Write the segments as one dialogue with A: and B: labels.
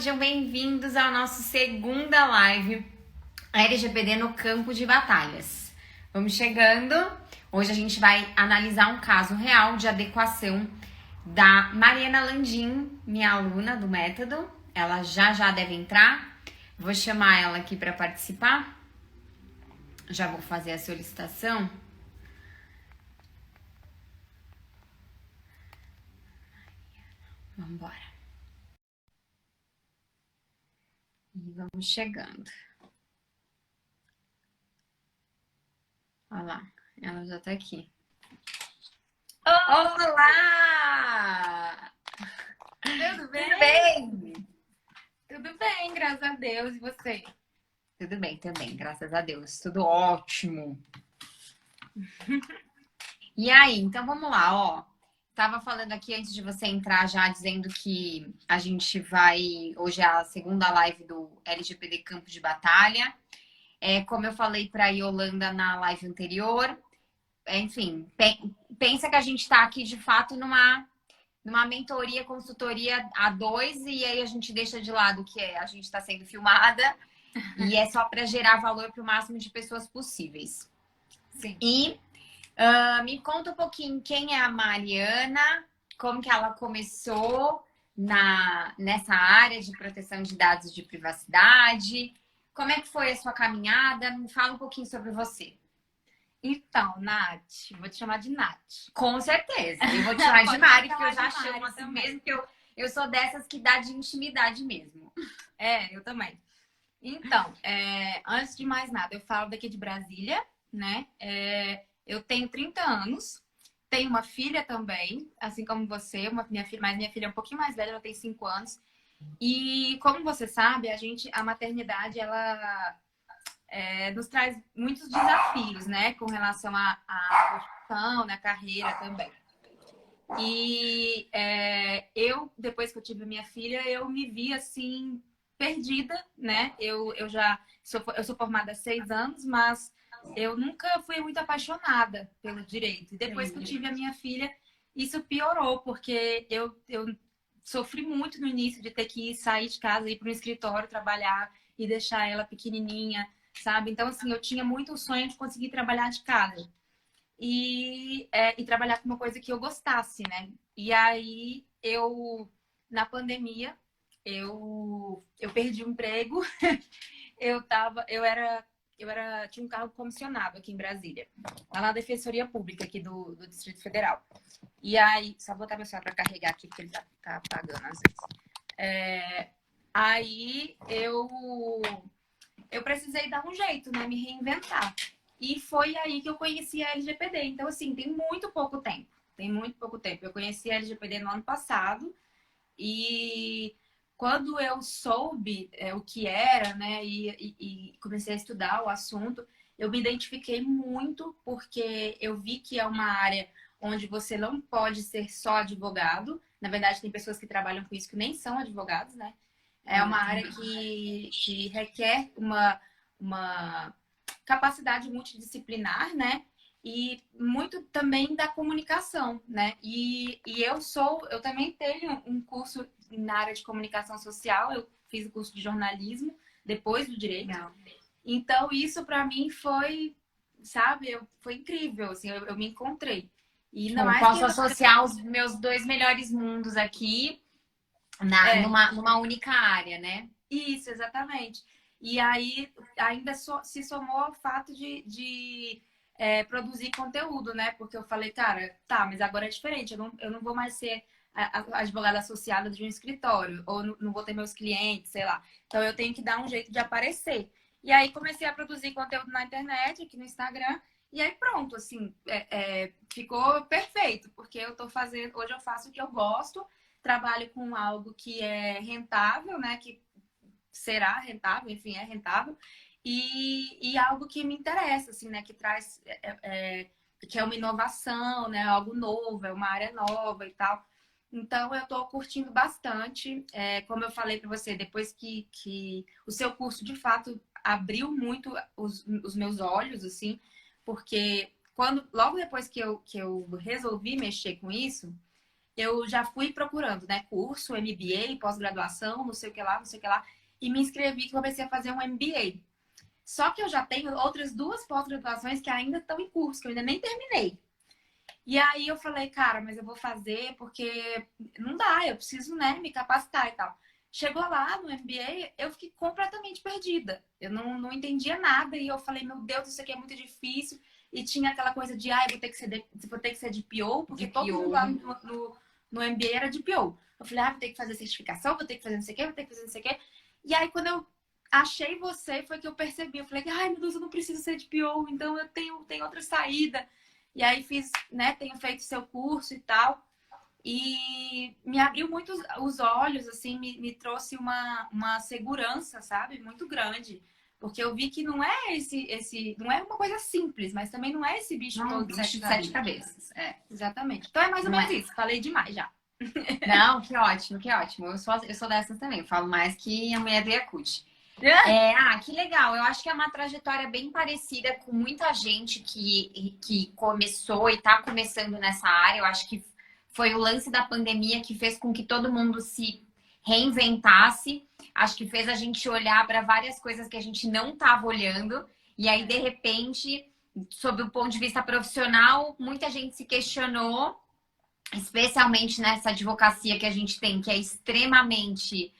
A: sejam bem-vindos ao nosso segunda live LGPD no campo de batalhas. Vamos chegando. Hoje a gente vai analisar um caso real de adequação da Mariana Landim, minha aluna do método. Ela já deve entrar. Vou chamar ela aqui para participar. Já vou fazer a solicitação. Vamos embora. E vamos chegando. Olha lá, ela já tá aqui. Olá!
B: Tudo bem?
A: Tudo bem?
B: Tudo bem, graças a Deus. E você?
A: Tudo bem também, graças a Deus. Tudo ótimo. E aí, então vamos lá, ó. Tava falando aqui antes de você entrar já, dizendo que a gente vai... Hoje é a segunda live do LGPD Campo de Batalha. Como eu falei para a Yolanda na live anterior, enfim, pensa que a gente está aqui de fato numa mentoria, consultoria a dois, e aí a gente deixa de lado que a gente está sendo filmada e é só para gerar valor para o máximo de pessoas possíveis.
B: Sim.
A: E me conta um pouquinho quem é a Mariana, como que ela começou nessa área de proteção de dados de privacidade. Como é que foi a sua caminhada? Me fala um pouquinho sobre você.
B: Então, Nath, vou te chamar de Nath.
A: Com certeza. Eu vou te chamar de Mari, porque eu já
B: chamar de
A: chamo
B: Mari
A: assim
B: também.
A: mesmo, que eu sou dessas que dá de intimidade mesmo.
B: Eu também. Então, antes de mais nada, eu falo daqui de Brasília, né? Eu tenho 30 anos, tenho uma filha também, assim como você, mas minha filha é um pouquinho mais velha, ela tem 5 anos. E como você sabe, a maternidade, ela nos traz muitos desafios, né? Com relação à profissão, na carreira também. E depois que eu tive minha filha, eu me vi assim, perdida, né? Eu sou formada há 6 anos, mas eu nunca fui muito apaixonada pelo direito. E depois que eu tive a minha filha, isso piorou, porque eu sofri muito no início de ter que sair de casa, ir para um escritório, trabalhar e deixar ela pequenininha, sabe? Então, assim, eu tinha muito o sonho de conseguir trabalhar de casa e trabalhar com uma coisa que eu gostasse, né? E aí, na pandemia, eu perdi o emprego. Tinha um cargo comissionado aqui em Brasília, lá na Defensoria Pública aqui do Distrito Federal. E aí, só botar meu celular para carregar aqui, porque ele tá apagando às vezes. Aí eu precisei dar um jeito, né? Me reinventar. E foi aí que eu conheci a LGPD. Então, assim, tem muito pouco tempo. Tem muito pouco tempo. Eu conheci a LGPD no ano passado. E quando eu soube o que era, né? E comecei a estudar o assunto, eu me identifiquei muito, porque eu vi que é uma área onde você não pode ser só advogado. Na verdade, tem pessoas que trabalham com isso que nem são advogados, né? É uma área que requer uma capacidade multidisciplinar, né? E muito também da comunicação, né? E eu também tenho um curso na área de comunicação social, eu fiz o curso de jornalismo depois do direito.
A: Legal.
B: Então, isso para mim foi, sabe, foi incrível, assim, eu me encontrei. E não mais
A: Posso associar os meus dois melhores mundos aqui numa única área, né?
B: Isso, exatamente. E aí ainda se somou ao fato de produzir conteúdo, né? Porque eu falei, cara, tá, mas agora é diferente. Eu não vou mais ser a advogada associada de um escritório, ou não vou ter meus clientes, sei lá. Então eu tenho que dar um jeito de aparecer. E aí comecei a produzir conteúdo na internet, aqui no Instagram, e aí pronto, assim, ficou perfeito, porque hoje eu faço o que eu gosto, trabalho com algo que é rentável, né? Que será rentável, enfim, é rentável, e algo que me interessa, assim, né? Que traz, que é uma inovação, né? Algo novo, é uma área nova e tal. Então, eu estou curtindo bastante. Como eu falei para você, depois que o seu curso, de fato, abriu muito os meus olhos, assim, porque logo depois que eu resolvi mexer com isso, eu já fui procurando, né? Curso, MBA, pós-graduação, não sei o que lá, não sei o que lá. E me inscrevi que comecei a fazer um MBA. Só que eu já tenho outras 2 pós-graduações que ainda estão em curso, que eu ainda nem terminei. E aí eu falei, cara, mas eu vou fazer porque não dá, eu preciso, né, me capacitar e tal. Chegou lá no MBA, eu fiquei completamente perdida. Eu não entendia nada e eu falei, meu Deus, isso aqui é muito difícil. E tinha aquela coisa de, eu vou ter que ser de PO, porque todo mundo lá no MBA era de PO. Eu falei, vou ter que fazer certificação, vou ter que fazer não sei o quê, vou ter que fazer não sei o quê. E aí, quando eu achei você, foi que eu percebi. Eu falei, ai, meu Deus, eu não preciso ser de PO, então eu tenho outra saída. E aí fiz, né, tenho feito seu curso e tal. E me abriu muito os olhos, assim, me trouxe uma segurança, sabe? Muito grande. Porque eu vi que não é não é uma coisa simples, mas também não é esse bicho todo de sete cabeças. Exatamente. Então é mais ou menos isso. Falei demais já.
A: Não, que ótimo, que ótimo. Eu sou dessas também. Eu falo mais que a mulher do Yakut. Que legal. Eu acho que é uma trajetória bem parecida com muita gente que começou e está começando nessa área. Eu acho que foi o lance da pandemia que fez com que todo mundo se reinventasse. Acho que fez a gente olhar para várias coisas que a gente não estava olhando. E aí, de repente, sob o ponto de vista profissional, muita gente se questionou, especialmente nessa advocacia que a gente tem, que é extremamente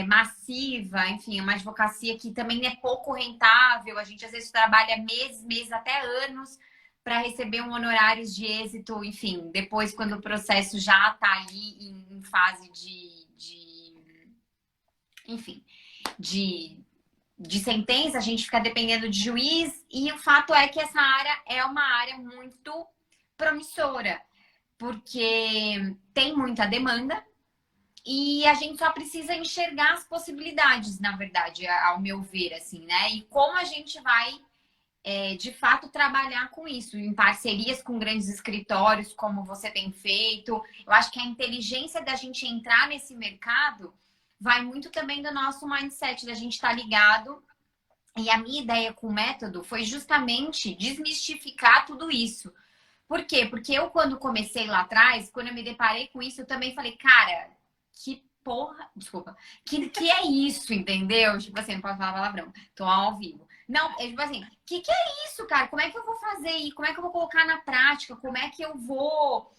A: massiva, enfim, uma advocacia que também é pouco rentável. A gente às vezes trabalha meses, até anos para receber um honorários de êxito, enfim, depois quando o processo já está aí em fase enfim, de sentença, a gente fica dependendo de juiz, e o fato é que essa área é uma área muito promissora, porque tem muita demanda e a gente só precisa enxergar as possibilidades, na verdade, ao meu ver, assim, né? E como a gente vai, de fato, trabalhar com isso, em parcerias com grandes escritórios, como você tem feito. Eu acho que a inteligência da gente entrar nesse mercado vai muito também do nosso mindset, da gente estar ligado. E a minha ideia com o método foi justamente desmistificar tudo isso. Por quê? Porque eu, quando comecei lá atrás, quando eu me deparei com isso, eu também falei, cara, que porra. Desculpa. Que é isso, entendeu? Tipo assim, não posso falar palavrão. Tô ao vivo. Não, é tipo assim, que é isso, cara? Como é que eu vou fazer? E como é que eu vou colocar na prática? Como é que eu vou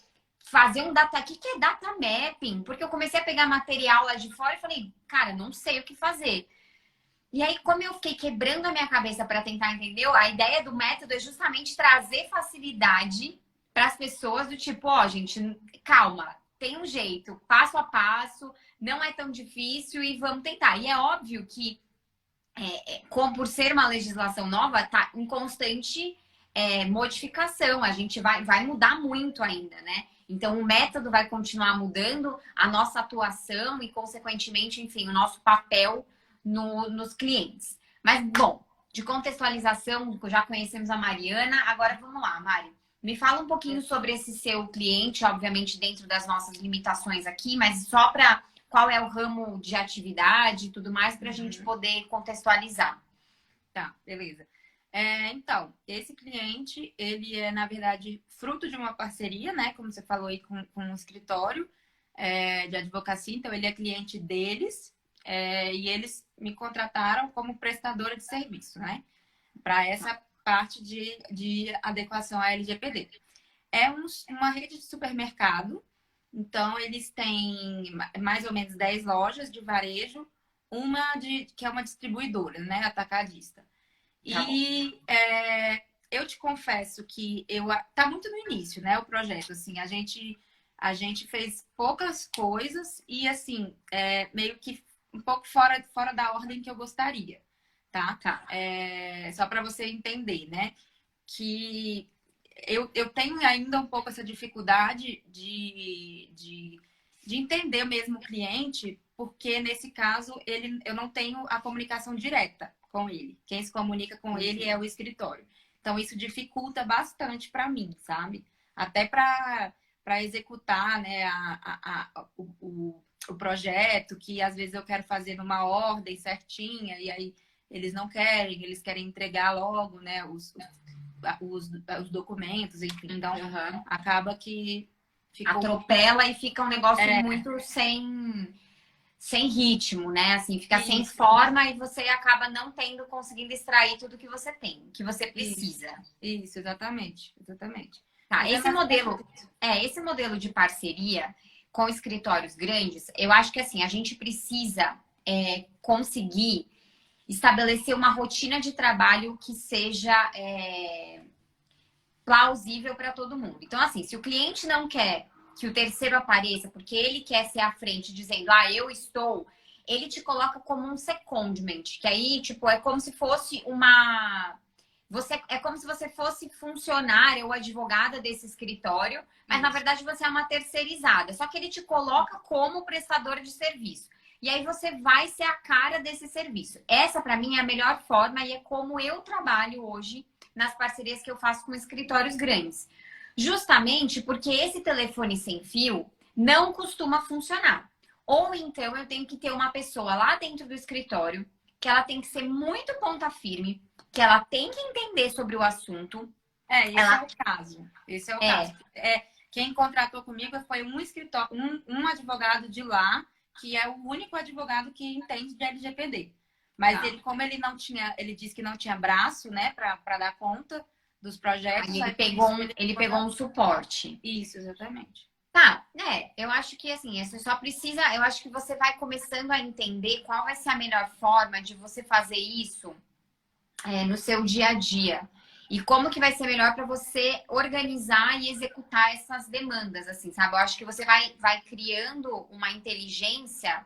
A: fazer um data. O que é data mapping? Porque eu comecei a pegar material lá de fora e falei, cara, não sei o que fazer. E aí, como eu fiquei quebrando a minha cabeça para tentar entender, a ideia do método é justamente trazer facilidade para as pessoas do tipo, gente, calma, tem um jeito, passo a passo, não é tão difícil e vamos tentar. E é óbvio que, como por ser uma legislação nova, tá em constante modificação, a gente vai mudar muito ainda, né? Então, o método vai continuar mudando, a nossa atuação e, consequentemente, enfim, o nosso papel nos clientes. Mas, bom, de contextualização, já conhecemos a Mariana. Agora, vamos lá, Mari. Me fala um pouquinho sobre esse seu cliente, obviamente, dentro das nossas limitações aqui, mas só para qual é o ramo de atividade e tudo mais, para a gente poder contextualizar.
B: Tá, beleza. Então, esse cliente, ele é, na verdade, fruto de uma parceria, né? Como você falou aí, com um escritório de advocacia. Então, ele é cliente deles e eles me contrataram como prestadora de serviço, né? Para essa parte de adequação à LGPD. É uma rede de supermercado. Então, eles têm mais ou menos 10 lojas de varejo, que é uma distribuidora, né? Atacadista. E eu te confesso que tá muito no início, né? O projeto, assim, a gente fez poucas coisas e, assim, meio que um pouco fora da ordem que eu gostaria, tá? Só para você entender, né? Que eu tenho ainda um pouco essa dificuldade de entender mesmo o cliente, porque nesse caso eu não tenho a comunicação direta com ele. Quem se comunica com ele é o escritório. Então, isso dificulta bastante para mim, sabe? Até para executar, né, o projeto, que às vezes eu quero fazer numa ordem certinha, e aí eles não querem, eles querem entregar logo, né, os documentos, enfim. Então, acaba que
A: atropela e fica um negócio muito sem ritmo, né? Assim, fica sem forma e você acaba não conseguindo extrair tudo que você tem, que você precisa.
B: Isso, exatamente. Exatamente.
A: Tá,
B: Mas
A: esse modelo de parceria com escritórios grandes, eu acho que assim, a gente precisa conseguir estabelecer uma rotina de trabalho que seja plausível para todo mundo. Então, assim, se o cliente não quer que o terceiro apareça porque ele quer ser à frente dizendo, eu estou, ele te coloca como um secondment, que aí, tipo, é como se fosse é como se você fosse funcionária ou advogada desse escritório, mas na verdade você é uma terceirizada. Só que ele te coloca como prestador de serviço. E aí você vai ser a cara desse serviço. Essa, para mim, é a melhor forma e é como eu trabalho hoje nas parcerias que eu faço com escritórios grandes. Justamente porque esse telefone sem fio não costuma funcionar. Ou então eu tenho que ter uma pessoa lá dentro do escritório que ela tem que ser muito ponta firme, que ela tem que entender sobre o assunto.
B: Esse é o caso. Esse é o caso. Quem contratou comigo foi um escritório, um advogado de lá, que é o único advogado que entende de LGPD. Mas ele, como ele não tinha, ele disse que não tinha braço, né, para dar conta dos projetos.
A: Aí ele pegou um suporte.
B: Isso, exatamente.
A: Tá, eu acho que assim, você só precisa, eu acho que você vai começando a entender qual vai ser a melhor forma de você fazer isso no seu dia a dia. E como que vai ser melhor para você organizar e executar essas demandas, assim, sabe? Eu acho que você vai criando uma inteligência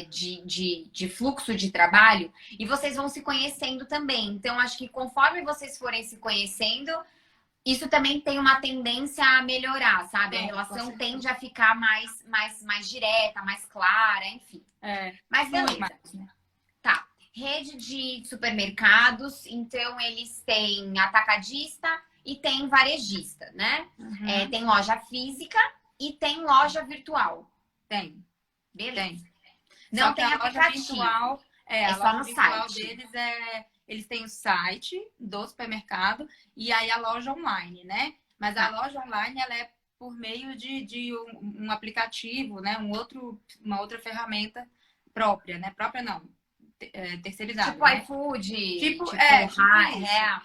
A: de fluxo de trabalho e vocês vão se conhecendo também. Então, acho que conforme vocês forem se conhecendo, isso também tem uma tendência a melhorar, sabe? A relação tende a ficar mais direta, mais clara, enfim. Mas beleza. Tá. Rede de supermercados, então eles têm atacadista e tem varejista, né?
B: Uhum.
A: Tem loja física e tem loja virtual.
B: Tem.
A: Beleza.
B: Tem.
A: Não
B: só
A: tem
B: que a
A: aplicativo.
B: Loja virtual, a
A: só
B: loja
A: no
B: virtual
A: site.
B: deles eles têm o site do supermercado e aí a loja online, né? Mas a loja online ela é por meio de um aplicativo, né? Uma outra ferramenta própria, né? Própria não, terceirizada.
A: Tipo iFood,
B: tipo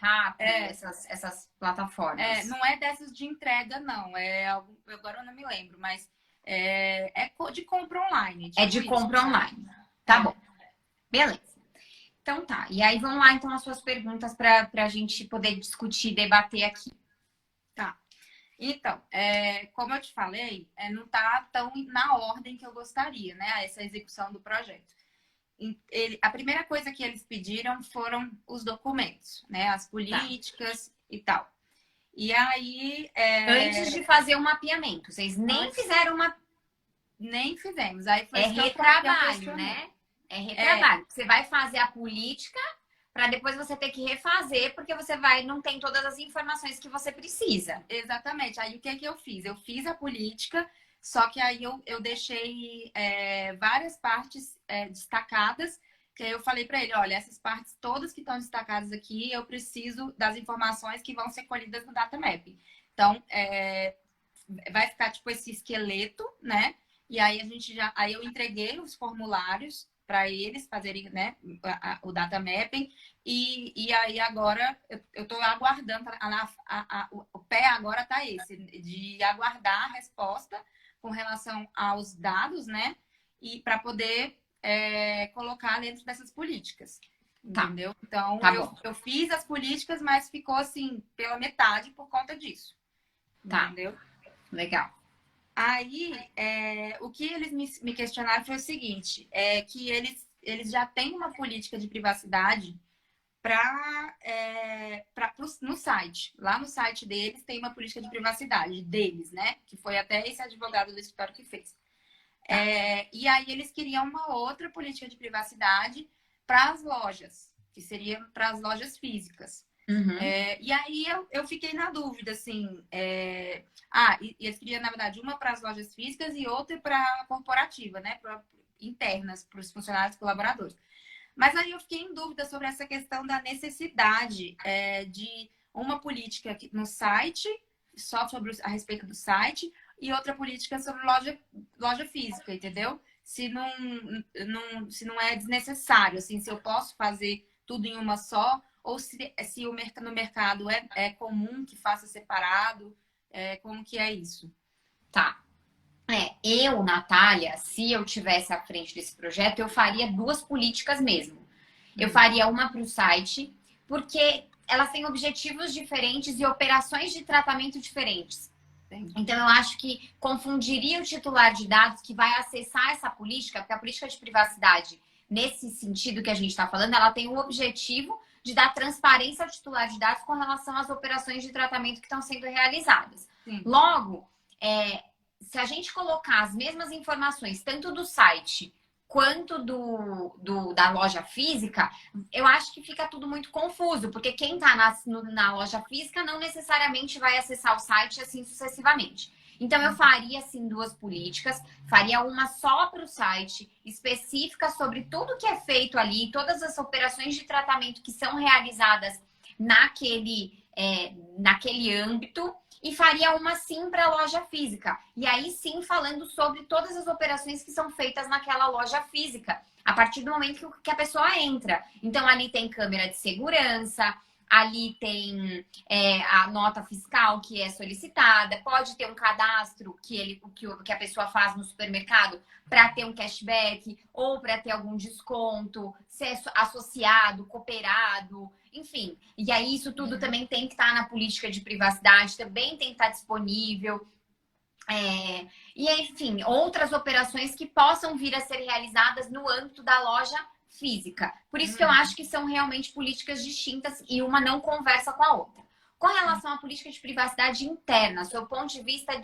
A: Rappi, essas plataformas.
B: Não é dessas de entrega, não. Agora eu não me lembro, mas é de compra online. Tipo
A: de compra online. Tá bom. Beleza. Então tá. E aí vamos lá, então, as suas perguntas para a gente poder discutir, debater aqui.
B: Tá. Então, como eu te falei, não tá tão na ordem que eu gostaria, né? Essa execução do projeto. A primeira coisa que eles pediram foram os documentos, né? As políticas e tal. E aí...
A: Antes de fazer o mapeamento, vocês nem fizeram uma...
B: Nem fizemos. Aí foi
A: retrabalho, né? É retrabalho. Você vai fazer a política para depois você ter que refazer, porque você não tem todas as informações que você precisa.
B: Exatamente. Aí o que é que eu fiz? Eu fiz a política, só que aí eu deixei várias partes destacadas, que aí eu falei para ele, olha, essas partes todas que estão destacadas aqui, eu preciso das informações que vão ser colhidas no data mapping. Então, vai ficar tipo esse esqueleto, né? E aí aí eu entreguei os formulários para eles fazerem, né, o data mapping e aí agora eu estou aguardando, o pé agora está esse, de aguardar a resposta com relação aos dados, né, e para poder colocar dentro dessas políticas, entendeu? Então, eu fiz as políticas, mas ficou assim, pela metade por conta disso, entendeu?
A: Legal.
B: Aí, o que eles me questionaram foi o seguinte, que eles já têm uma política de privacidade no site. Lá no site deles tem uma política de privacidade deles, né? Que foi até esse advogado do escritório que fez. E aí eles queriam uma outra política de privacidade para as lojas, que seria para as lojas físicas.
A: Uhum.
B: E aí eu fiquei na dúvida, assim, e eles queriam, na verdade, uma para as lojas físicas e outra para a corporativa, né? Internas, para os funcionários e colaboradores. Mas aí eu fiquei em dúvida sobre essa questão da necessidade de uma política no site, só a respeito do site, e outra política sobre loja física, entendeu? Se não é desnecessário, assim, se eu posso fazer tudo em uma só, ou se no mercado é comum que faça separado, como que é isso?
A: Tá. Eu, Natália, se eu tivesse à frente desse projeto, eu faria duas políticas mesmo. Eu faria uma para o site, porque elas têm objetivos diferentes e operações de tratamento diferentes. Então, eu acho que confundiria o titular de dados que vai acessar essa política, porque a política de privacidade, nesse sentido que a gente está falando, ela tem o objetivo de dar transparência ao titular de dados com relação às operações de tratamento que estão sendo realizadas.
B: Sim.
A: Logo, se a gente colocar as mesmas informações, tanto do site quanto da loja física, eu acho que fica tudo muito confuso, porque quem está na loja física não necessariamente vai acessar o site assim sucessivamente. Então, eu faria, assim, duas políticas, faria uma só para o site, específica sobre tudo que é feito ali, todas as operações de tratamento que são realizadas naquele âmbito, e faria uma sim para a loja física. E aí sim falando sobre todas as operações que são feitas naquela loja física, a partir do momento que a pessoa entra. Então ali tem câmera de segurança, ali tem a nota fiscal que é solicitada, pode ter um cadastro que a pessoa faz no supermercado para ter um cashback ou para ter algum desconto, ser associado, cooperado, enfim. E aí isso tudo também tem que estar na política de privacidade, também tem que estar disponível. E enfim, outras operações que possam vir a ser realizadas no âmbito da loja física. Por isso que eu acho que são realmente políticas distintas e uma não conversa com a outra. Com relação à política de privacidade interna, sob o ponto de vista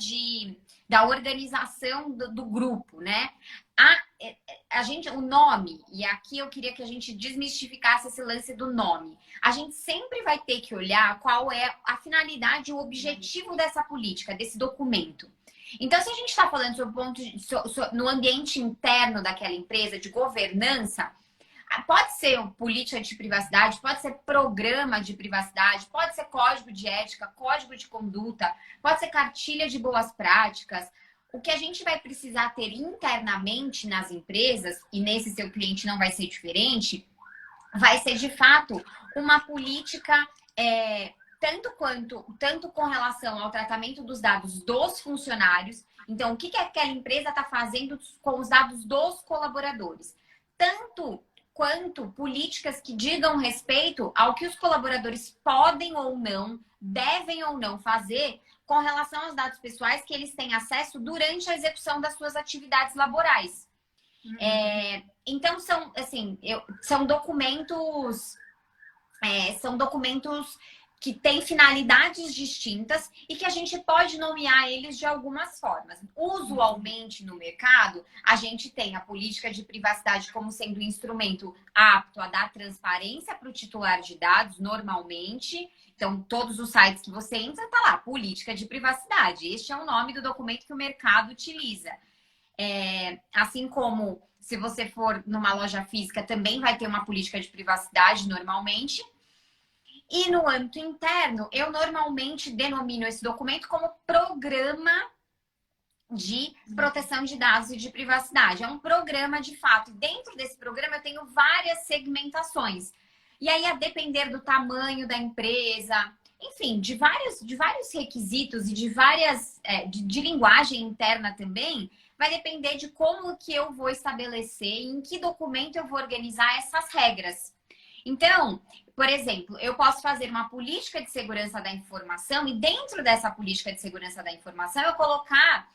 A: da organização do grupo, né? O nome, e aqui eu queria que a gente desmistificasse esse lance do nome. A gente sempre vai ter que olhar qual é a finalidade e o objetivo dessa política, desse documento. Então, se a gente está falando no ambiente interno daquela empresa, de governança, pode ser política de privacidade, pode ser programa de privacidade, pode ser código de ética, código de conduta, pode ser cartilha de boas práticas. O que a gente vai precisar ter internamente nas empresas, e nesse seu cliente não vai ser diferente, vai ser de fato uma política tanto com relação ao tratamento dos dados dos funcionários. Então, o que aquela empresa está fazendo com os dados dos colaboradores? Tanto quanto políticas que digam respeito ao que os colaboradores podem ou não, devem ou não fazer com relação aos dados pessoais que eles têm acesso durante a execução das suas atividades laborais. Então, são documentos que têm finalidades distintas e que a gente pode nomear eles de algumas formas. Usualmente, no mercado, a gente tem a política de privacidade como sendo um instrumento apto a dar transparência para o titular de dados, normalmente. Então, todos os sites que você entra, tá lá, política de privacidade. Este é o nome do documento que o mercado utiliza. Assim como, se você for numa loja física, também vai ter uma política de privacidade, normalmente. E no âmbito interno, eu normalmente denomino esse documento como programa de proteção de dados e de privacidade. É um programa de fato. Dentro desse programa, eu tenho várias segmentações. E aí, a depender do tamanho da empresa, enfim, de vários requisitos e de linguagem interna também, vai depender de como que eu vou estabelecer e em que documento eu vou organizar essas regras. Então, por exemplo, eu posso fazer uma política de segurança da informação e dentro dessa política de segurança da informação eu colocar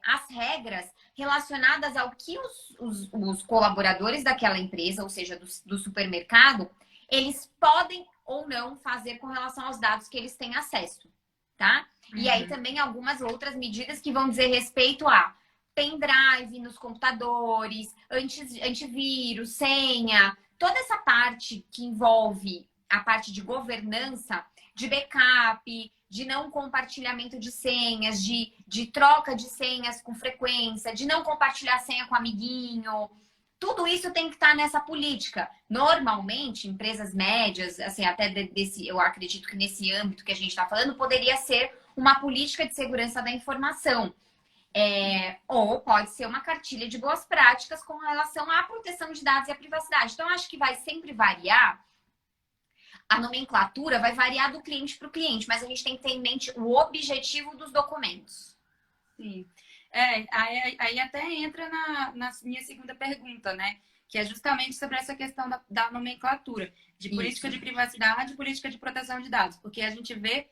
A: as regras relacionadas ao que os colaboradores daquela empresa, ou seja, do supermercado, eles podem ou não fazer com relação aos dados que eles têm acesso, tá? E aí também algumas outras medidas que vão dizer respeito a pendrive nos computadores, antivírus, senha, toda essa parte que envolve a parte de governança, de backup, de não compartilhamento de senhas, de troca de senhas com frequência, de não compartilhar senha com amiguinho. Tudo isso tem que estar nessa política. Normalmente, empresas médias, assim, até eu acredito que nesse âmbito que a gente está falando, poderia ser uma política de segurança da informação. Ou pode ser uma cartilha de boas práticas com relação à proteção de dados e à privacidade. Então, acho que vai sempre variar. A nomenclatura vai variar do cliente para o cliente, mas a gente tem que ter em mente o objetivo dos documentos.
B: Sim. Aí até entra na minha segunda pergunta, né? Que é justamente sobre essa questão da nomenclatura, de política de privacidade e política de proteção de dados. Porque a gente vê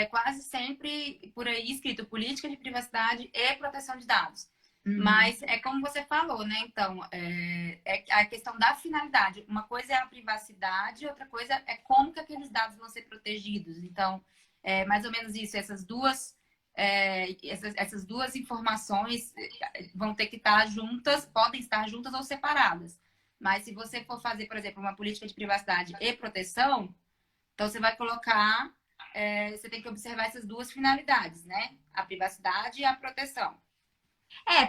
B: quase sempre por aí escrito política de privacidade e proteção de dados. Mas é como você falou, né? Então, é a questão da finalidade. Uma coisa é a privacidade, outra coisa é como que aqueles dados vão ser protegidos. Então, é mais ou menos isso. Essas duas informações vão ter que estar juntas, podem estar juntas ou separadas. Mas se você for fazer, por exemplo, uma política de privacidade e proteção, então você vai colocar, você tem que observar essas duas finalidades, né? A privacidade e a proteção.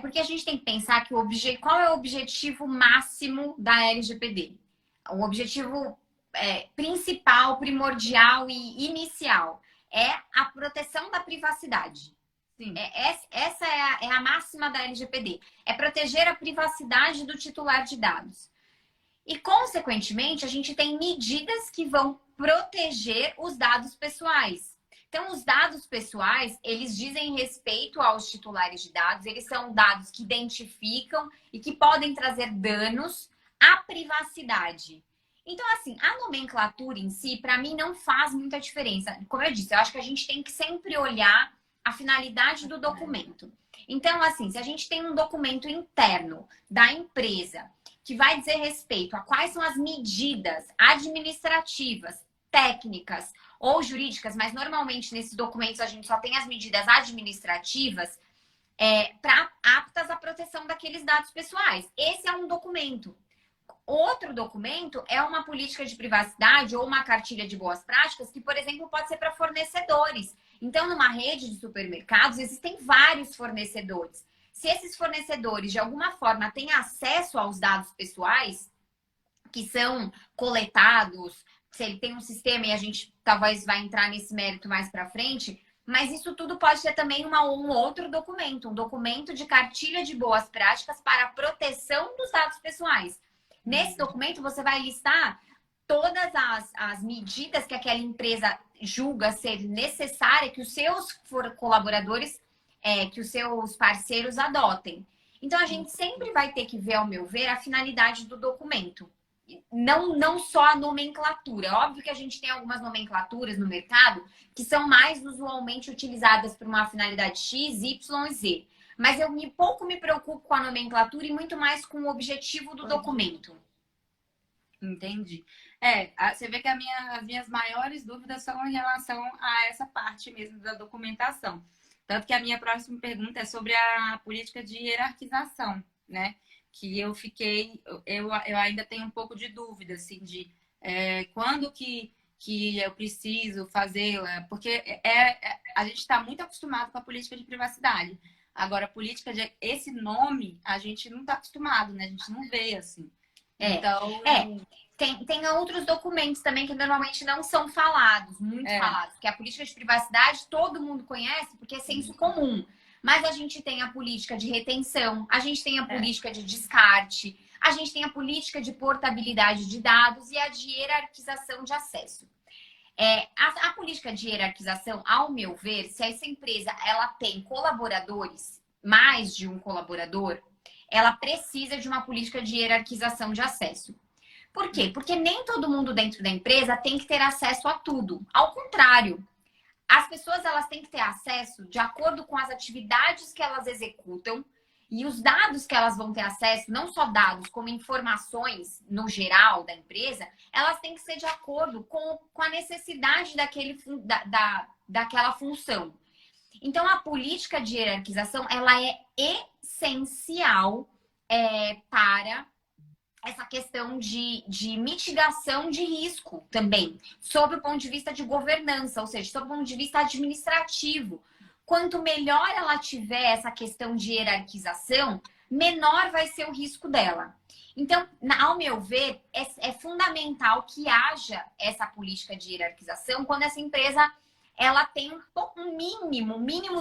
A: Porque a gente tem que pensar que qual é o objetivo máximo da LGPD? O objetivo principal, primordial e inicial é a proteção da privacidade.
B: Sim.
A: Essa é a máxima da LGPD. É proteger a privacidade do titular de dados. E, consequentemente, a gente tem medidas que vão proteger os dados pessoais. Então, os dados pessoais, eles dizem respeito aos titulares de dados, eles são dados que identificam e que podem trazer danos à privacidade. Então, assim, a nomenclatura em si, para mim, não faz muita diferença. Como eu disse, eu acho que a gente tem que sempre olhar a finalidade do documento. Então, assim, se a gente tem um documento interno da empresa que vai dizer respeito a quais são as medidas administrativas, técnicas ou jurídicas, mas normalmente nesses documentos a gente só tem as medidas administrativas aptas à proteção daqueles dados pessoais. Esse é um documento. Outro documento é uma política de privacidade ou uma cartilha de boas práticas que, por exemplo, pode ser para fornecedores. Então, numa rede de supermercados, existem vários fornecedores. Se esses fornecedores, de alguma forma, têm acesso aos dados pessoais que são coletados, se ele tem um sistema, e a gente talvez vai entrar nesse mérito mais para frente, mas isso tudo pode ser também um outro documento, um documento de cartilha de boas práticas para a proteção dos dados pessoais. Nesse documento, você vai listar todas as medidas que aquela empresa julga ser necessária que os seus colaboradores, que os seus parceiros adotem. Então, a gente sempre vai ter que ver, ao meu ver, a finalidade do documento. Não só a nomenclatura. Óbvio que a gente tem algumas nomenclaturas no mercado que são mais usualmente utilizadas por uma finalidade X, Y e Z. Mas eu pouco me preocupo com a nomenclatura e muito mais com o objetivo do documento.
B: Entendi. Você vê que as minhas maiores dúvidas são em relação a essa parte mesmo da documentação. Tanto que a minha próxima pergunta é sobre a política de hierarquização, né? Que eu ainda tenho um pouco de dúvida, assim, de quando que eu preciso fazê-la, porque a gente está muito acostumado com a política de privacidade. Agora, a política esse nome, a gente não está acostumado, né? A gente não vê, assim. Então...
A: Tem outros documentos também que normalmente não são falados, muito falados. Porque a política de privacidade todo mundo conhece porque é senso comum. Mas a gente tem a política de retenção, a gente tem a política de descarte, a gente tem a política de portabilidade de dados e a de hierarquização de acesso. A política de hierarquização, ao meu ver, se essa empresa ela tem colaboradores, mais de um colaborador, ela precisa de uma política de hierarquização de acesso. Por quê? Porque nem todo mundo dentro da empresa tem que ter acesso a tudo. Ao contrário, as pessoas elas têm que ter acesso de acordo com as atividades que elas executam e os dados que elas vão ter acesso, não só dados, como informações no geral da empresa, elas têm que ser de acordo com a necessidade daquela função. Então, a política de hierarquização ela é essencial para essa questão de mitigação de risco também, sob o ponto de vista de governança, ou seja, sob o ponto de vista administrativo. Quanto melhor ela tiver essa questão de hierarquização, menor vai ser o risco dela. Então, ao meu ver, é fundamental que haja essa política de hierarquização quando essa empresa ela tem um mínimo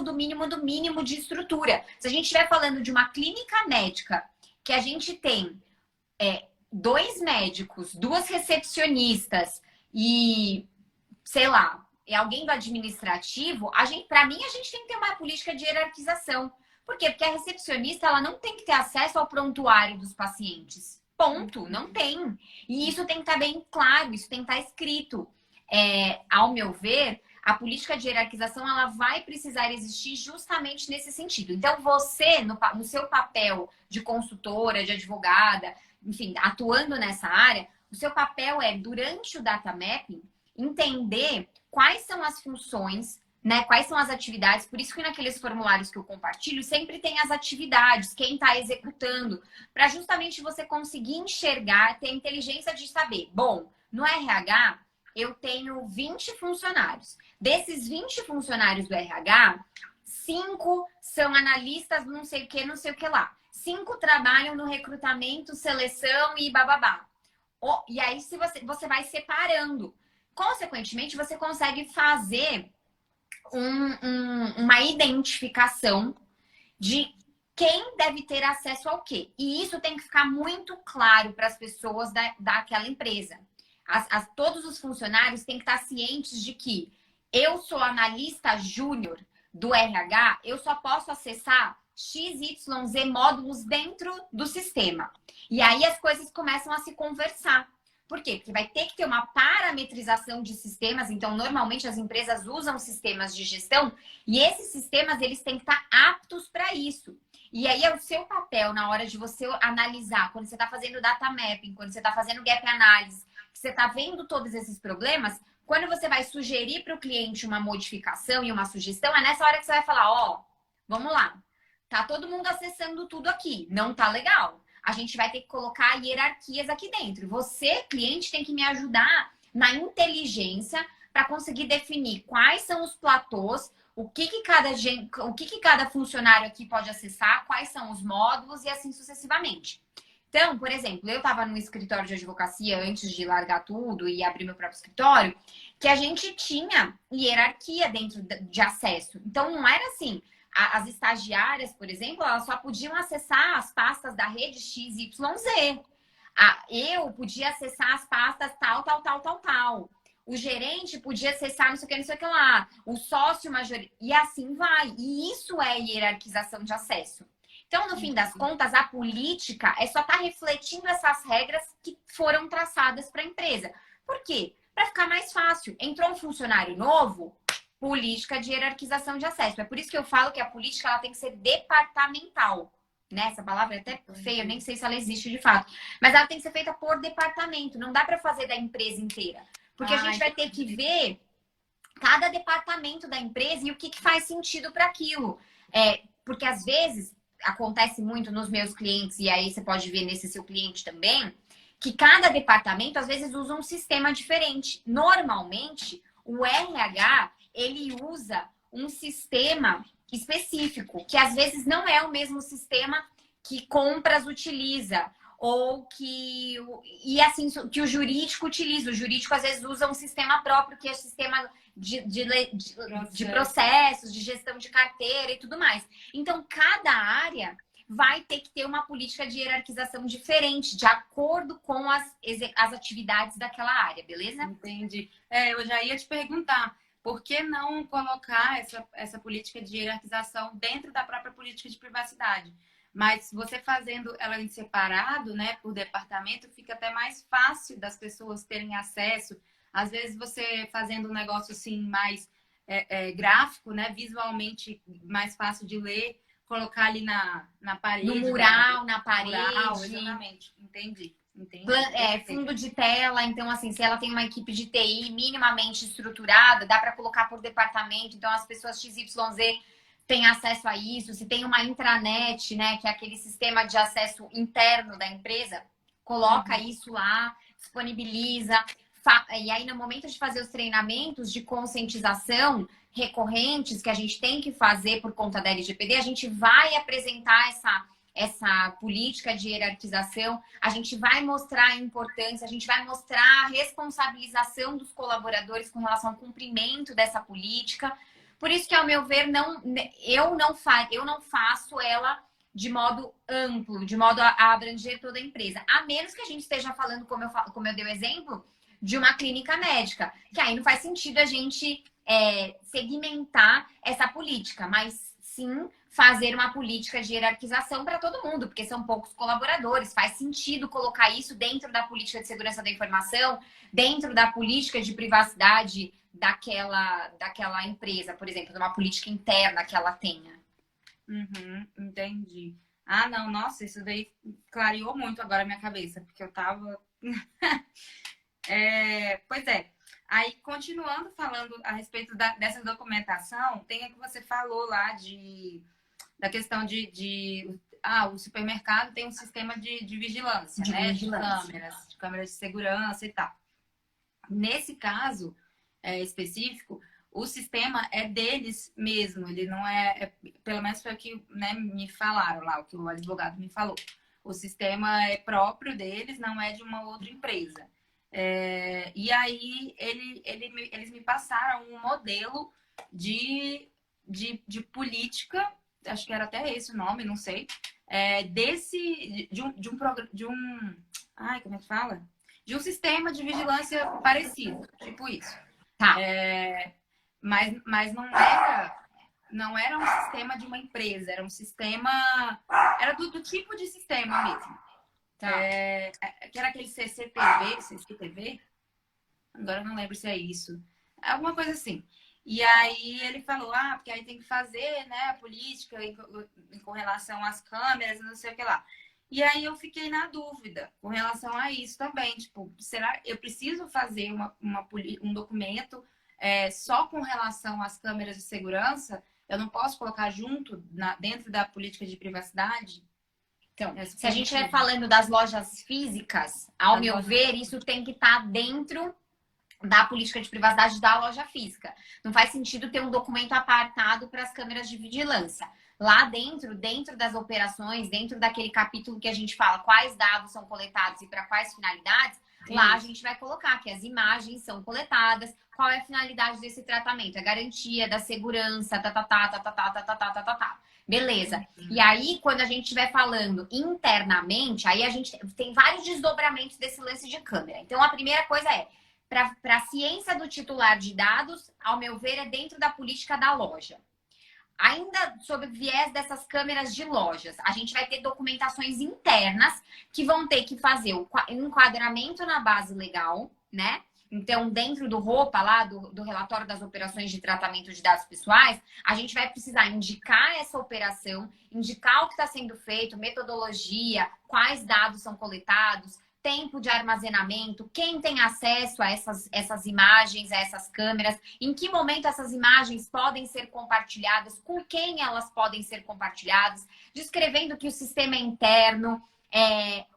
A: do mínimo do mínimo de estrutura. Se a gente estiver falando de uma clínica médica que a gente tem 2 médicos, 2 recepcionistas e, sei lá, alguém do administrativo, para mim, a gente tem que ter uma política de hierarquização. Por quê? Porque a recepcionista, ela não tem que ter acesso ao prontuário dos pacientes. Ponto. Não tem. E isso tem que estar bem claro, isso tem que estar escrito. Ao meu ver, a política de hierarquização, ela vai precisar existir justamente nesse sentido. Então, você, no seu papel de consultora, de advogada, enfim, atuando nessa área, o seu papel é, durante o data mapping, entender quais são as funções, né? Quais são as atividades. Por isso que naqueles formulários que eu compartilho, sempre tem as atividades, quem está executando, para justamente você conseguir enxergar, ter a inteligência de saber. Bom, no RH, eu tenho 20 funcionários. Desses 20 funcionários do RH, 5 são analistas não sei o que lá. 5 trabalham no recrutamento, seleção e bababá. E aí, se você vai separando. Consequentemente, você consegue fazer uma identificação de quem deve ter acesso ao quê. E isso tem que ficar muito claro para as pessoas daquela empresa. Todos os funcionários têm que estar cientes de que eu sou analista júnior do RH, eu só posso acessar XYZ módulos dentro do sistema. E aí as coisas começam a se conversar. Por quê? Porque vai ter que ter uma parametrização de sistemas. Então, normalmente, as empresas usam sistemas de gestão e esses sistemas, eles têm que estar aptos para isso. E aí, é o seu papel na hora de você analisar, quando você está fazendo data mapping, quando você está fazendo gap analysis, que você está vendo todos esses problemas, quando você vai sugerir para o cliente uma modificação e uma sugestão, é nessa hora que você vai falar, vamos lá, tá todo mundo acessando tudo aqui, não tá legal. A gente vai ter que colocar hierarquias aqui dentro. Você, cliente, tem que me ajudar na inteligência para conseguir definir quais são os platôs, o que cada funcionário aqui pode acessar, quais são os módulos e assim sucessivamente. Então, por exemplo, eu estava num escritório de advocacia antes de largar tudo e abrir meu próprio escritório, que a gente tinha hierarquia dentro de acesso. Então, não era assim. As estagiárias, por exemplo, elas só podiam acessar as pastas da rede XYZ. Eu podia acessar as pastas tal. O gerente podia acessar não sei o que lá. O sócio major... E assim vai. E isso é hierarquização de acesso. Então, no fim das contas, a política é só estar refletindo essas regras que foram traçadas para a empresa. Por quê? Para ficar mais fácil. Entrou um funcionário novo... Política de hierarquização de acesso. É por isso que eu falo que a política ela tem que ser departamental. Né? Essa palavra é até feia, eu nem sei se ela existe de fato. Mas ela tem que ser feita por departamento. Não dá para fazer da empresa inteira. Porque a gente vai ter que ver cada departamento da empresa e o que faz sentido para aquilo. Porque às vezes, acontece muito nos meus clientes, e aí você pode ver nesse seu cliente também, que cada departamento às vezes usa um sistema diferente. Normalmente, o RH... ele usa um sistema específico, que às vezes não é o mesmo sistema que compras utiliza, ou que o jurídico utiliza. O jurídico às vezes usa um sistema próprio, que é o sistema de processos, de gestão de carteira e tudo mais. Então, cada área vai ter que ter uma política de hierarquização diferente, de acordo com as atividades daquela área, beleza?
B: Entendi. Eu já ia te perguntar, por que não colocar essa política de hierarquização dentro da própria política de privacidade? Mas você fazendo ela em separado, né, por departamento, fica até mais fácil das pessoas terem acesso. Às vezes você fazendo um negócio assim mais gráfico, né, visualmente mais fácil de ler, colocar ali na parede.
A: No mural, na parede.
B: Mural, exatamente. Entendi.
A: Fundo de tela, então assim, se ela tem uma equipe de TI minimamente estruturada, dá para colocar por departamento, então as pessoas XYZ têm acesso a isso. Se tem uma intranet, né, que é aquele sistema de acesso interno da empresa, coloca isso lá, disponibiliza. E aí, no momento de fazer os treinamentos de conscientização recorrentes que a gente tem que fazer por conta da LGPD, a gente vai apresentar essa política de hierarquização, a gente vai mostrar a importância, a gente vai mostrar a responsabilização dos colaboradores com relação ao cumprimento dessa política. Por isso que, ao meu ver, eu não faço ela de modo amplo, de modo a abranger toda a empresa. A menos que a gente esteja falando, como eu dei o exemplo, de uma clínica médica, que aí não faz sentido a gente segmentar essa política, mas sim fazer uma política de hierarquização para todo mundo, porque são poucos colaboradores. Faz sentido colocar isso dentro da política de segurança da informação, dentro da política de privacidade daquela empresa, por exemplo, de uma política interna que ela tenha.
B: Uhum, entendi. Ah, não, nossa, isso daí clareou muito agora a minha cabeça, porque eu tava... Pois é. Aí, continuando falando a respeito dessa documentação, tem a que você falou lá da questão o supermercado tem um sistema de vigilância, né? De câmeras de segurança e tal. Nesse caso específico, o sistema é deles mesmo, ele não pelo menos foi o que, né, me falaram lá, o que o advogado me falou. O sistema é próprio deles, não é de uma outra empresa. E aí eles me passaram um modelo de política, acho que era até esse o nome, não sei, como é que fala? De um sistema de vigilância parecido, tipo isso.
A: Tá.
B: Mas não era um sistema de uma empresa, era um sistema, era do tipo de sistema mesmo. Tá. Que era aquele CCTV, agora eu não lembro se é isso, alguma coisa assim. E aí ele falou, porque aí tem que fazer, né, a política com relação às câmeras, não sei o que lá. E aí eu fiquei na dúvida com relação a isso também, tipo, será que eu preciso fazer um documento só com relação às câmeras de segurança? Eu não posso colocar junto dentro da política de privacidade?
A: Então, se a gente estiver falando das lojas físicas, ao meu ver, isso tem que estar dentro da política de privacidade da loja física. Não faz sentido ter um documento apartado para as câmeras de vigilância. Lá dentro das operações, dentro daquele capítulo que a gente fala quais dados são coletados e para quais finalidades, lá a gente vai colocar que as imagens são coletadas, qual é a finalidade desse tratamento, a garantia da segurança, Beleza. E aí, quando a gente estiver falando internamente, aí a gente tem vários desdobramentos desse lance de câmera. Então, a primeira coisa para a ciência do titular de dados, ao meu ver, é dentro da política da loja. Ainda sob o viés dessas câmeras de lojas, a gente vai ter documentações internas que vão ter que fazer o enquadramento na base legal, né? Então, dentro do ROPA lá, do relatório das operações de tratamento de dados pessoais, a gente vai precisar indicar essa operação, indicar o que está sendo feito, metodologia, quais dados são coletados, tempo de armazenamento, quem tem acesso a essas imagens, a essas câmeras, em que momento essas imagens podem ser compartilhadas, com quem elas podem ser compartilhadas, descrevendo que o sistema é interno,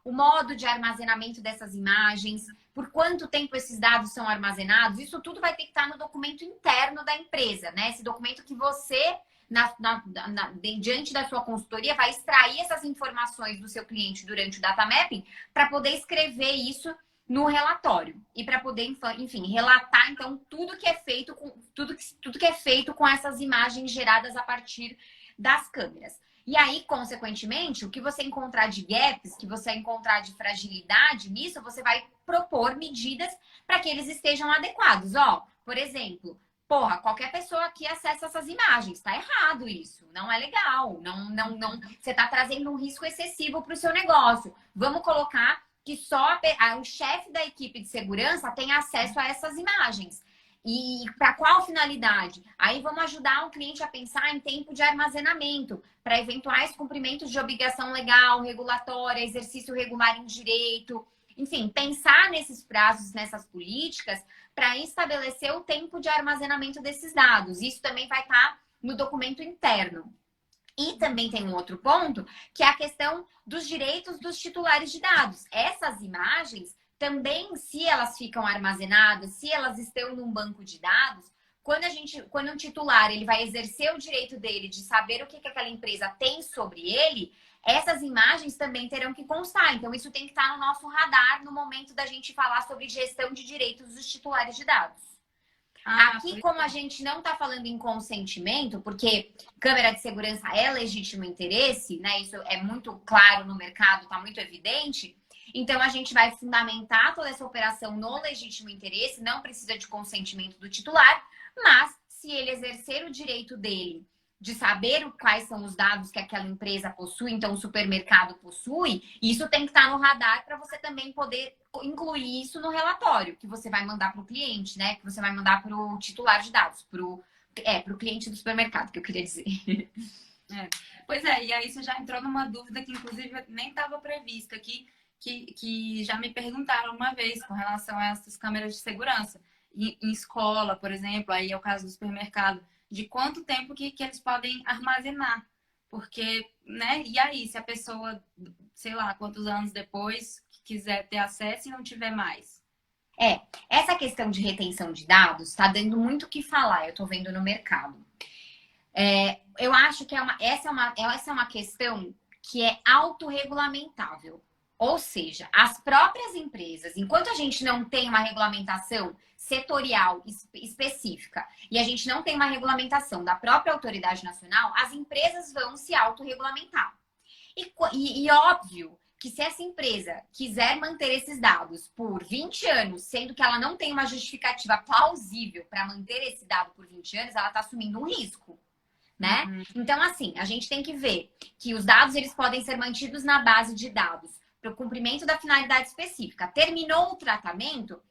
A: o modo de armazenamento dessas imagens, por quanto tempo esses dados são armazenados, isso tudo vai ter que estar no documento interno da empresa, né? Esse documento que você, diante da sua consultoria, vai extrair essas informações do seu cliente durante o data mapping para poder escrever isso no relatório e para poder, enfim, relatar então tudo que é feito com essas imagens geradas a partir das câmeras. E aí, consequentemente, o que você encontrar de gaps, que você encontrar de fragilidade nisso, você vai propor medidas para que eles estejam adequados. Por exemplo, qualquer pessoa aqui acessa essas imagens. Tá errado isso. Não é legal. Não. Você está trazendo um risco excessivo para o seu negócio. Vamos colocar que só o chefe da equipe de segurança tem acesso a essas imagens. E para qual finalidade? Aí vamos ajudar o cliente a pensar em tempo de armazenamento, para eventuais cumprimentos de obrigação legal, regulatória, exercício regular em direito. Enfim, pensar nesses prazos, nessas políticas, para estabelecer o tempo de armazenamento desses dados. Isso também vai estar no documento interno. E também tem um outro ponto, que é a questão dos direitos dos titulares de dados. Essas imagens também, se elas ficam armazenadas, se elas estão num banco de dados, quando um titular ele vai exercer o direito dele de saber o que aquela empresa tem sobre ele, essas imagens também terão que constar. Então, isso tem que estar no nosso radar no momento da gente falar sobre gestão de direitos dos titulares de dados. Aqui, como a gente não está falando em consentimento, porque câmera de segurança é legítimo interesse, né? Isso é muito claro no mercado, está muito evidente. Então, a gente vai fundamentar toda essa operação no legítimo interesse, não precisa de consentimento do titular, mas se ele exercer o direito dele de saber quais são os dados que aquela empresa possui, então o supermercado possui, isso tem que estar no radar para você também poder incluir isso no relatório que você vai mandar para o cliente, né? Que você vai mandar para o titular de dados, para o cliente do supermercado, que eu queria dizer.
B: Pois é, e aí você já entrou numa dúvida que inclusive nem estava prevista aqui, que já me perguntaram uma vez com relação a essas câmeras de segurança. Em escola, por exemplo, aí é o caso do supermercado, de quanto tempo que eles podem armazenar. Porque, né? E aí, se a pessoa, sei lá, quantos anos depois quiser ter acesso e não tiver mais?
A: Essa questão de retenção de dados está dando muito o que falar, eu estou vendo no mercado. Eu acho que essa é uma questão que é autorregulamentável. Ou seja, as próprias empresas, enquanto a gente não tem uma regulamentação setorial específica e a gente não tem uma regulamentação da própria autoridade nacional, as empresas vão se autorregulamentar. E óbvio que se essa empresa quiser manter esses dados por 20 anos, sendo que ela não tem uma justificativa plausível para manter esse dado por 20 anos, ela está assumindo um risco. Né? Então, assim, a gente tem que ver que os dados eles podem ser mantidos na base de dados para o cumprimento da finalidade específica. Terminou o tratamento,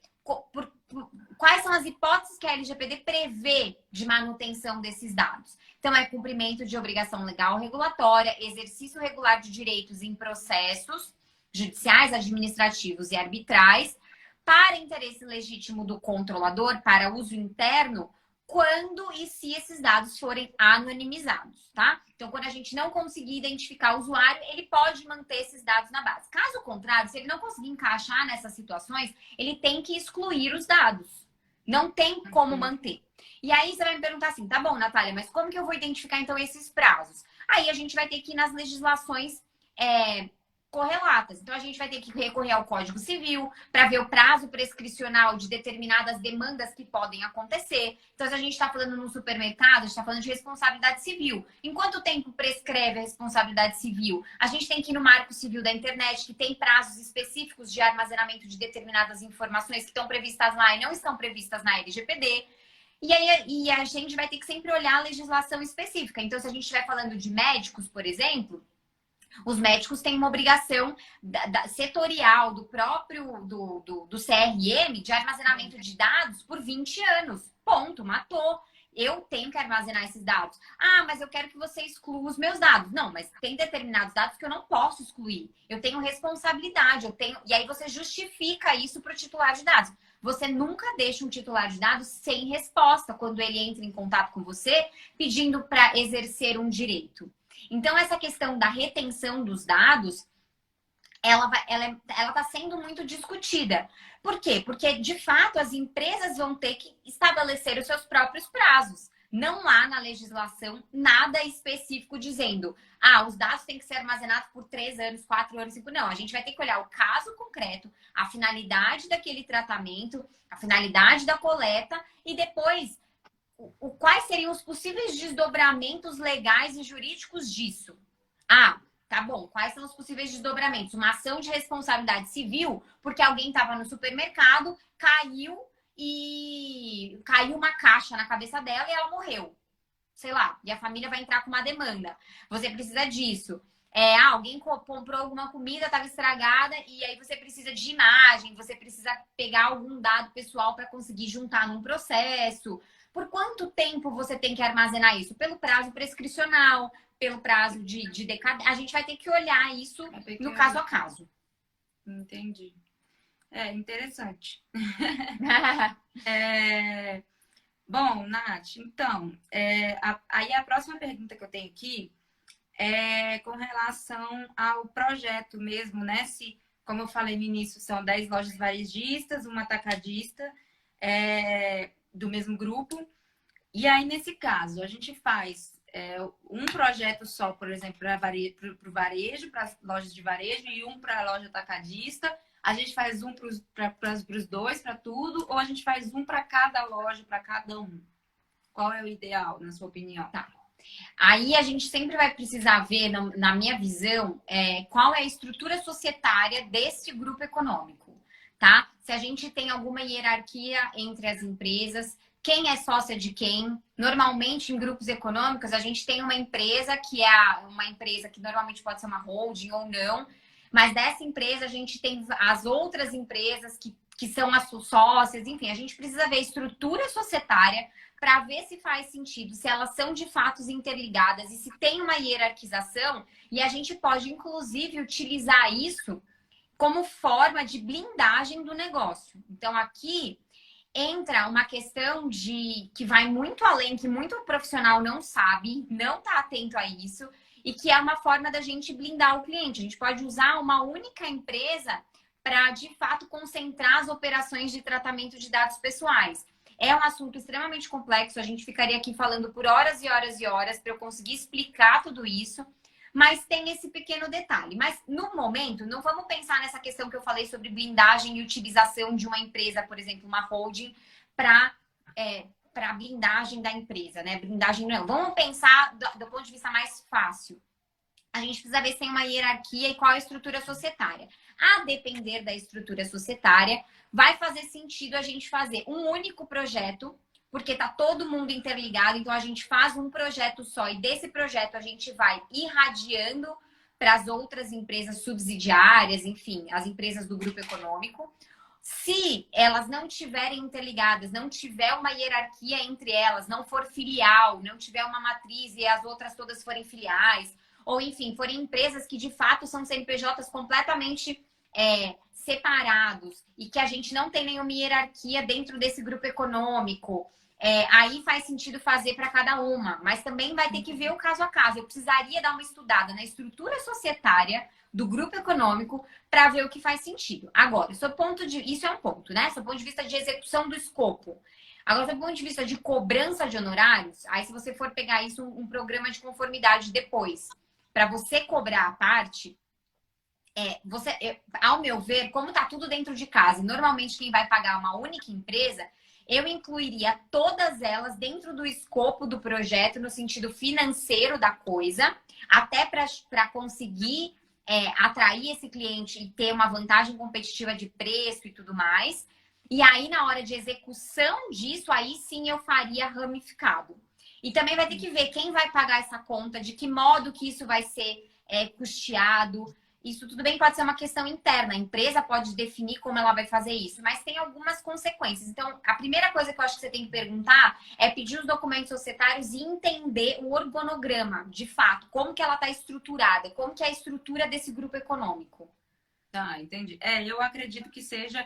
A: quais são as hipóteses que a LGPD prevê de manutenção desses dados? Então, é cumprimento de obrigação legal regulatória, exercício regular de direitos em processos judiciais, administrativos e arbitrais, para interesse legítimo do controlador, para uso interno, quando e se esses dados forem anonimizados, tá? Então, quando a gente não conseguir identificar o usuário, ele pode manter esses dados na base. Caso contrário, se ele não conseguir encaixar nessas situações, ele tem que excluir os dados. Não tem como manter. E aí você vai me perguntar assim, tá bom, Natália, mas como que eu vou identificar então esses prazos? Aí a gente vai ter que ir nas legislações correlatas. Então, a gente vai ter que recorrer ao Código Civil para ver o prazo prescricional de determinadas demandas que podem acontecer. Então, se a gente está falando no supermercado, a gente está falando de responsabilidade civil. Em quanto tempo prescreve a responsabilidade civil? A gente tem que ir no Marco Civil da Internet, que tem prazos específicos de armazenamento de determinadas informações que estão previstas lá e não estão previstas na LGPD. E a gente vai ter que sempre olhar a legislação específica. Então, se a gente estiver falando de médicos, por exemplo, os médicos têm uma obrigação setorial do próprio do CRM de armazenamento de dados por 20 anos. Ponto, matou. Eu tenho que armazenar esses dados. Ah, mas eu quero que você exclua os meus dados. Não, mas tem determinados dados que eu não posso excluir. Eu tenho responsabilidade, e aí você justifica isso para o titular de dados. Você nunca deixa um titular de dados sem resposta quando ele entra em contato com você pedindo para exercer um direito. Então, essa questão da retenção dos dados, ela está sendo muito discutida. Por quê? Porque, de fato, as empresas vão ter que estabelecer os seus próprios prazos. Não há na legislação nada específico dizendo os dados têm que ser armazenados por 3 anos, 4 anos, 5. Não, a gente vai ter que olhar o caso concreto, a finalidade daquele tratamento, a finalidade da coleta e depois quais seriam os possíveis desdobramentos legais e jurídicos disso. Tá bom. Quais são os possíveis desdobramentos? Uma ação de responsabilidade civil, porque alguém estava no supermercado, caiu uma caixa na cabeça dela e ela morreu. Sei lá, e a família vai entrar com uma demanda. Você precisa disso. Alguém comprou alguma comida, estava estragada, e aí você precisa de imagem, você precisa pegar algum dado pessoal para conseguir juntar num processo. Por quanto tempo você tem que armazenar isso? Pelo prazo prescricional, pelo prazo de decadência. A gente vai ter que olhar isso no caso a caso.
B: Entendi. Interessante. Bom, Nath, então, aí a próxima pergunta que eu tenho aqui é com relação ao projeto mesmo, né? Se, como eu falei no início, são 10 lojas varejistas, uma atacadista, do mesmo grupo. E aí, nesse caso, a gente faz um projeto só, por exemplo, para o varejo, para as lojas de varejo, e um para a loja atacadista. A gente faz um para os dois, para tudo, ou a gente faz um para cada loja, para cada um? Qual é o ideal, na sua opinião?
A: Tá. Aí a gente sempre vai precisar ver, na minha visão, qual é a estrutura societária desse grupo econômico, tá? Se a gente tem alguma hierarquia entre as empresas, quem é sócia de quem. Normalmente, em grupos econômicos, a gente tem uma empresa que é uma empresa que normalmente pode ser uma holding ou não, mas dessa empresa a gente tem as outras empresas que são as sócias, enfim, a gente precisa ver a estrutura societária para ver se faz sentido, se elas são de fato interligadas e se tem uma hierarquização, e a gente pode, inclusive, utilizar isso como forma de blindagem do negócio. Então, aqui entra uma questão que vai muito além, que muito profissional não sabe, não está atento a isso, e que é uma forma da gente blindar o cliente. A gente pode usar uma única empresa para, de fato, concentrar as operações de tratamento de dados pessoais. É um assunto extremamente complexo, a gente ficaria aqui falando por horas e horas e horas para eu conseguir explicar tudo isso, mas tem esse pequeno detalhe. Mas, no momento, não vamos pensar nessa questão que eu falei sobre blindagem e utilização de uma empresa, por exemplo, uma holding, para blindagem da empresa, né? Blindagem não. Vamos pensar do ponto de vista mais fácil. A gente precisa ver se tem uma hierarquia e qual é a estrutura societária. A depender da estrutura societária, vai fazer sentido a gente fazer um único projeto, porque tá todo mundo interligado, então a gente faz um projeto só e desse projeto a gente vai irradiando para as outras empresas subsidiárias, enfim, as empresas do grupo econômico. Se elas não estiverem interligadas, não tiver uma hierarquia entre elas, não for filial, não tiver uma matriz e as outras todas forem filiais, ou enfim, forem empresas que de fato são CNPJs completamente separados e que a gente não tem nenhuma hierarquia dentro desse grupo econômico, aí faz sentido fazer para cada uma, mas também vai ter que ver o caso a caso. Eu precisaria dar uma estudada na estrutura societária do grupo econômico para ver o que faz sentido. Agora, isso é um ponto, né? Do ponto de vista de execução do escopo. Agora, do ponto de vista de cobrança de honorários, aí se você for pegar isso, um programa de conformidade depois, para você cobrar a parte, ao meu ver, como está tudo dentro de casa, e normalmente quem vai pagar é uma única empresa, eu incluiria todas elas dentro do escopo do projeto, no sentido financeiro da coisa, até para conseguir atrair esse cliente e ter uma vantagem competitiva de preço e tudo mais. E aí, na hora de execução disso, aí sim eu faria ramificado. E também vai ter que ver quem vai pagar essa conta, de que modo que isso vai ser custeado. Isso tudo bem pode ser uma questão interna. A empresa pode definir como ela vai fazer isso, mas tem algumas consequências. Então, a primeira coisa que eu acho que você tem que perguntar é pedir os documentos societários e entender o organograma, de fato, como que ela está estruturada, como que é a estrutura desse grupo econômico.
B: Tá, entendi. Eu acredito que seja,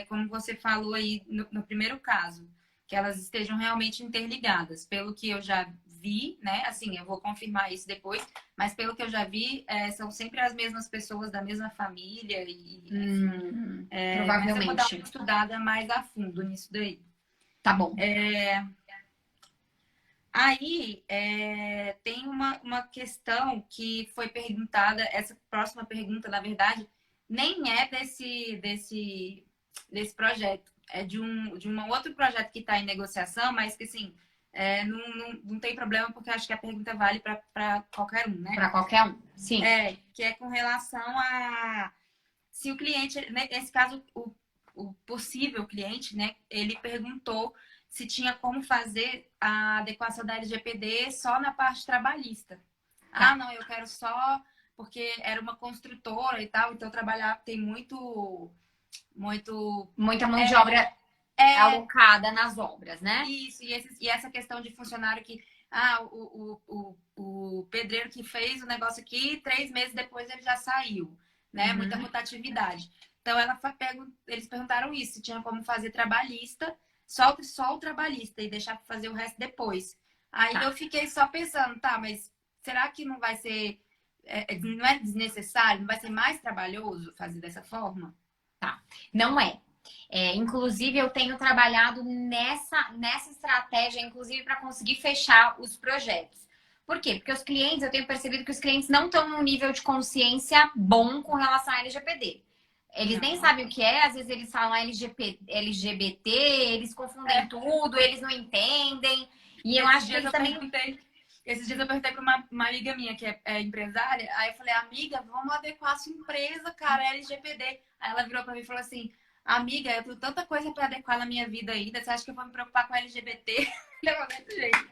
B: como você falou aí no primeiro caso, que elas estejam realmente interligadas. Pelo que eu já vi, né? Assim, eu vou confirmar isso depois, mas pelo que eu já vi, são sempre as mesmas pessoas da mesma família e enfim,
A: provavelmente.
B: mas eu vou dar uma estudada mais a fundo nisso daí.
A: Tá bom.
B: Aí tem uma questão que foi perguntada, essa próxima pergunta, na verdade, nem é desse projeto, é de um outro projeto que está em negociação, mas que assim, não tem problema, porque acho que a pergunta vale para qualquer um, né?
A: Para qualquer um, sim.
B: Que é com relação a se o cliente, né, nesse caso, o possível cliente, né, ele perguntou se tinha como fazer a adequação da LGPD só na parte trabalhista.
A: Tá.
B: Ah, não, eu quero só porque era uma construtora e tal, então trabalhar tem muita
A: mão de obra alocada nas obras, né?
B: Isso, e essa questão de funcionário que o pedreiro que fez o negócio aqui, 3 meses depois ele já saiu, né?
A: Uhum.
B: Muita rotatividade. Então eles perguntaram isso, se tinha como fazer trabalhista, só o trabalhista e deixar para fazer o resto depois. Aí eu fiquei só pensando, mas será que não vai ser, não é desnecessário, não vai ser mais trabalhoso fazer dessa forma?
A: Tá, não é. Inclusive, eu tenho trabalhado nessa estratégia, inclusive, para conseguir fechar os projetos. Por quê? Porque os clientes, eu tenho percebido que os clientes não estão num nível de consciência bom com relação à LGPD. Eles nem
B: Não.
A: sabem o que é, às vezes eles falam LGBT, eles confundem tudo, eles não entendem. E eu acho que eles também.
B: Esses dias eu perguntei para uma amiga minha que é empresária, aí eu falei, amiga, vamos adequar a sua empresa, cara, LGPD. Aí ela virou para mim e falou assim, amiga, eu tenho tanta coisa para adequar na minha vida ainda, você acha que eu vou me preocupar com LGBT? Levou desse jeito.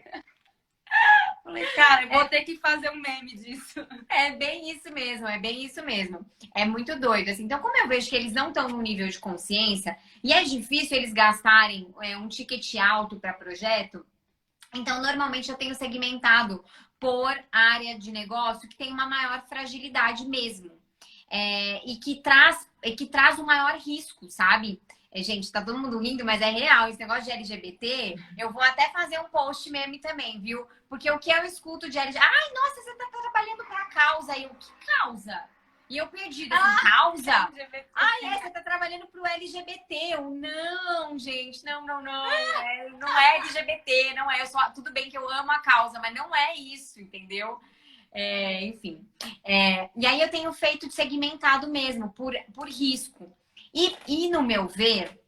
B: Falei, cara, eu vou ter que fazer um meme disso.
A: É bem isso mesmo, é bem isso mesmo. É muito doido, assim. Então, como eu vejo que eles não estão no nível de consciência e é difícil eles gastarem um ticket alto para projeto, então normalmente eu tenho segmentado por área de negócio que tem uma maior fragilidade mesmo. E que traz um maior risco, sabe? Gente, tá todo mundo rindo, mas é real. Esse negócio de LGBT, eu vou até fazer um post meme também, viu? Porque o que eu escuto de LGBT... Ai, nossa, você tá trabalhando pra causa. E eu, que causa? E eu perdido, assim, causa? Ai, você tá trabalhando pro LGBT. Eu, não, gente, não. Não é LGBT, não é. Tudo bem que eu amo a causa, mas não é isso, entendeu? Enfim. E aí eu tenho feito de segmentado mesmo, por risco. E no meu ver,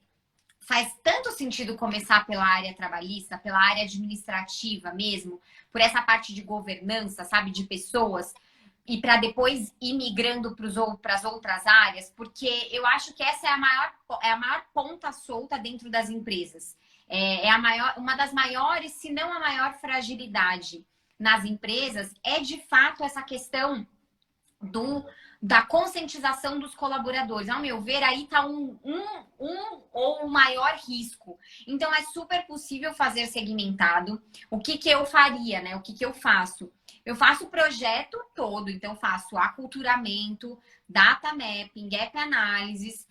A: faz tanto sentido começar pela área trabalhista, pela área administrativa mesmo, por essa parte de governança, sabe, de pessoas, e para depois ir migrando para as outras áreas, porque eu acho que essa é a maior ponta solta dentro das empresas. Uma das maiores, se não a maior fragilidade nas empresas, é de fato essa questão da conscientização dos colaboradores. Ao meu ver, aí está um ou um maior risco. Então, é super possível fazer segmentado. O que eu faria, né? O que eu faço? Eu faço o projeto todo. Então, faço aculturamento, data mapping, gap analysis,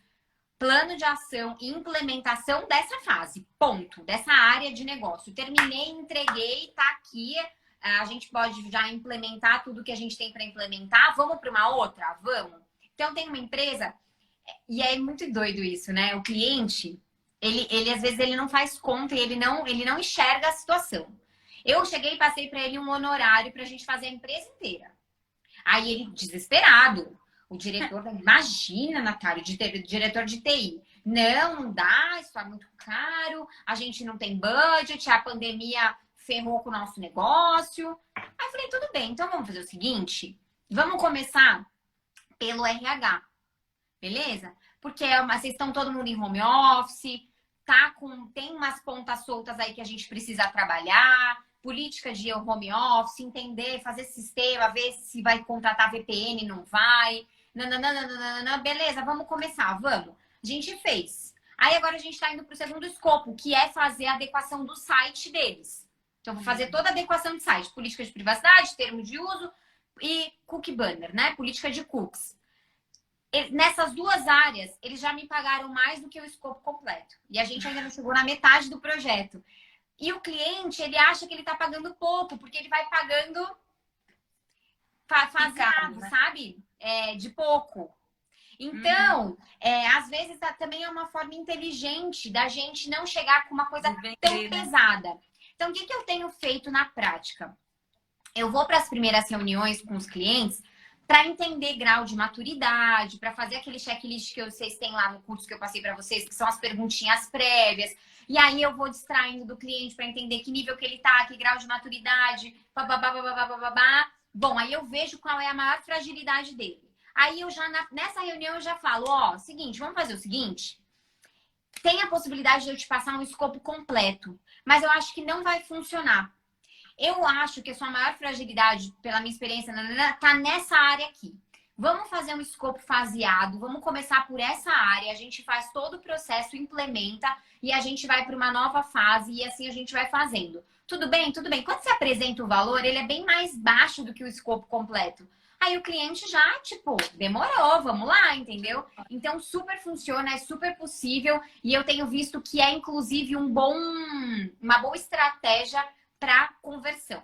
A: plano de ação e implementação dessa fase. Ponto. Dessa área de negócio. Terminei, entreguei, tá aqui. A gente pode já implementar tudo que a gente tem para implementar. Vamos para uma outra? Vamos. Então, tem uma empresa, e é muito doido isso, né? O cliente, ele às vezes ele não faz conta e ele não enxerga a situação. Eu cheguei e passei para ele um honorário para a gente fazer a empresa inteira. Aí ele, desesperado, o diretor, imagina, Natália, o diretor de TI. Não dá, isso é muito caro, a gente não tem budget, a pandemia ferrou com o nosso negócio. Aí eu falei, tudo bem, então vamos fazer o seguinte, vamos começar pelo RH, beleza? Porque vocês estão todo mundo em home office, tem umas pontas soltas aí que a gente precisa trabalhar, política de home office, entender, fazer sistema, ver se vai contratar VPN, não vai. Nananana, beleza, vamos começar, vamos. A gente fez. Aí agora a gente está indo para o segundo escopo, que é fazer a adequação do site deles. Então, vou fazer toda a adequação de site, política de privacidade, termo de uso e cookie banner, né? Política de cookies. Nessas duas áreas, eles já me pagaram mais do que o escopo completo. E a gente ainda não chegou na metade do projeto. E o cliente, ele acha que ele está pagando pouco, porque ele vai pagando faseado, né? Sabe? De pouco. Então, às vezes também é uma forma inteligente da gente não chegar com uma coisa tão pesada. Então, o que eu tenho feito na prática? Eu vou para as primeiras reuniões com os clientes para entender grau de maturidade, para fazer aquele checklist que vocês têm lá no curso que eu passei para vocês, que são as perguntinhas prévias. E aí eu vou distraindo do cliente para entender que nível que ele tá, que grau de maturidade, babá. Bom, aí eu vejo qual é a maior fragilidade dele. Aí eu já, nessa reunião, eu já falo, seguinte, vamos fazer o seguinte. Tem a possibilidade de eu te passar um escopo completo, mas eu acho que não vai funcionar. Eu acho que a sua maior fragilidade, pela minha experiência, tá nessa área aqui. Vamos fazer um escopo faseado, vamos começar por essa área, a gente faz todo o processo, implementa e a gente vai para uma nova fase e assim a gente vai fazendo. Tudo bem? Tudo bem. Quando você apresenta o valor, ele é bem mais baixo do que o escopo completo. Aí o cliente já, demorou, vamos lá, entendeu? Então, super funciona, é super possível e eu tenho visto que é, inclusive, uma boa estratégia para conversão.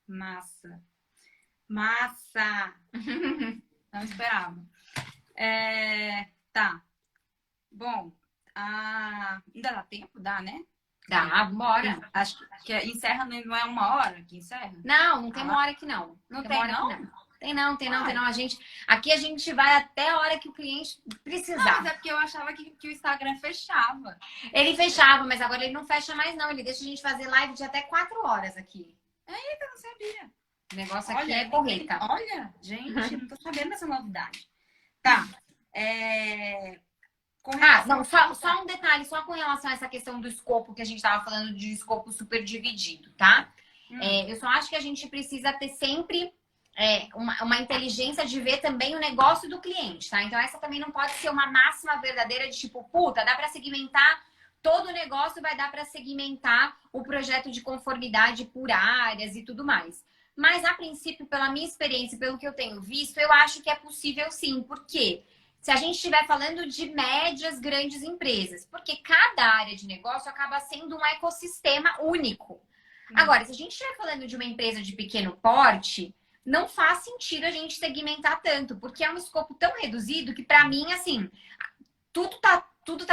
B: Massa. Não esperava. Tá. Bom, ainda dá tempo? Dá, né?
A: Dá, bora.
B: Acho que encerra, não é 1 hora que encerra?
A: Não tem uma hora que não.
B: Não
A: Tem
B: tem,
A: uma hora
B: não?
A: que não. Tem não. Aqui a gente vai até a hora que o cliente
B: Não,
A: precisar.
B: mas é porque eu achava que o Instagram fechava.
A: Ele fechava, mas agora ele não fecha mais, não. Ele deixa a gente fazer live de até 4 horas aqui.
B: Eita, eu não sabia.
A: O negócio aqui
B: Olha,
A: é correta.
B: Olha, gente, não tô sabendo dessa novidade. Tá. Com relação
A: não, só um detalhe, só com relação a essa questão do escopo que a gente estava falando de escopo super dividido, tá? Eu só acho que a gente precisa ter sempre uma inteligência de ver também o negócio do cliente, tá? Então essa também não pode ser uma máxima verdadeira de tipo, puta, dá para segmentar todo o negócio, vai dar para segmentar o projeto de conformidade por áreas e tudo mais. Mas a princípio, pela minha experiência, pelo que eu tenho visto, eu acho que é possível sim. Por quê? Se a gente estiver falando de médias, grandes empresas, porque cada área de negócio acaba sendo um ecossistema único. Agora, se a gente estiver falando de uma empresa de pequeno porte, não faz sentido a gente segmentar tanto, porque é um escopo tão reduzido que, para mim, assim, tudo tá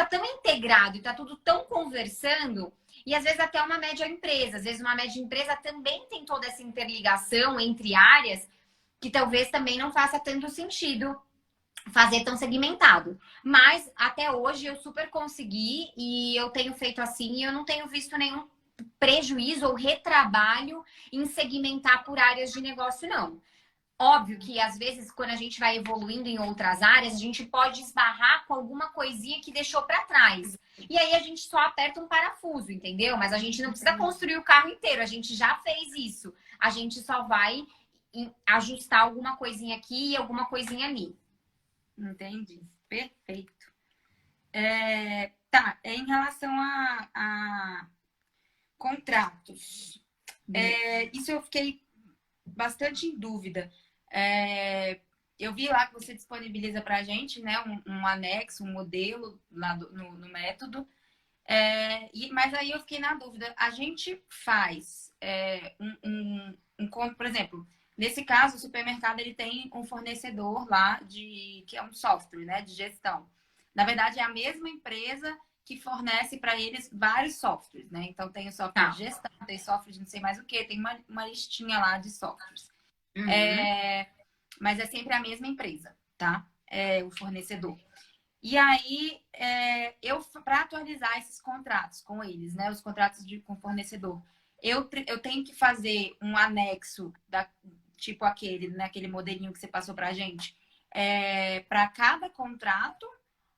A: tão integrado e tá tudo tão conversando, e às vezes até uma média empresa. Às vezes uma média empresa também tem toda essa interligação entre áreas que talvez também não faça tanto sentido fazer tão segmentado. Mas até hoje eu super consegui e eu tenho feito assim e eu não tenho visto nenhum prejuízo ou retrabalho em segmentar por áreas de negócio, não. Óbvio que às vezes, quando a gente vai evoluindo em outras áreas, a gente pode esbarrar com alguma coisinha que deixou para trás. E aí a gente só aperta um parafuso, entendeu? Mas a gente não precisa construir o carro inteiro, a gente já fez isso. A gente só vai ajustar alguma coisinha aqui e alguma coisinha ali.
B: Entendi. Perfeito. Tá, em relação a contratos. Isso eu fiquei bastante em dúvida. Eu vi lá que você disponibiliza para a gente, né, um anexo, um modelo lá no método. Mas aí eu fiquei na dúvida. A gente faz por exemplo, nesse caso, o supermercado ele tem um fornecedor lá que é um software, né, de gestão. Na verdade, é a mesma empresa que fornece para eles vários softwares, né? Então tem o software de gestão, tem software de não sei mais o que, tem uma listinha lá de softwares. Mas é sempre a mesma empresa, tá? O fornecedor. E aí, para atualizar esses contratos com eles, né? Os contratos com o fornecedor, eu tenho que fazer um anexo, tipo aquele modelinho que você passou pra gente, para cada contrato,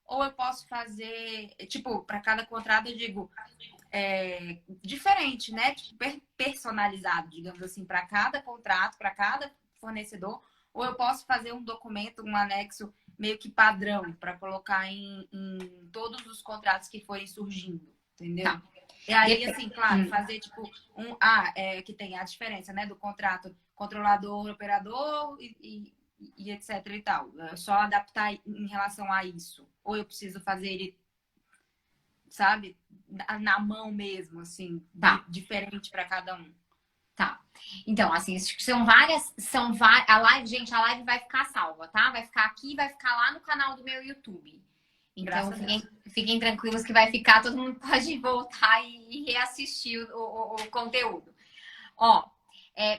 B: ou eu posso fazer, tipo, para cada contrato eu digo diferente, né? Tipo, personalizado, digamos assim, para cada contrato, para cada fornecedor, ou eu posso fazer um documento, um anexo meio que padrão para colocar em todos os contratos que forem surgindo, entendeu? Tá. E aí, assim, claro, fazer tipo que tem a diferença, né, do contrato controlador, operador e etc e tal. É só adaptar em relação a isso. Ou eu preciso fazer ele, sabe, na mão mesmo, assim, diferente para cada um.
A: Tá. Então, assim, são várias. A live, gente, a live vai ficar salva, tá? Vai ficar aqui, vai ficar lá no canal do meu YouTube. Então, fiquem tranquilos que vai ficar, todo mundo pode voltar e reassistir o conteúdo. Ó,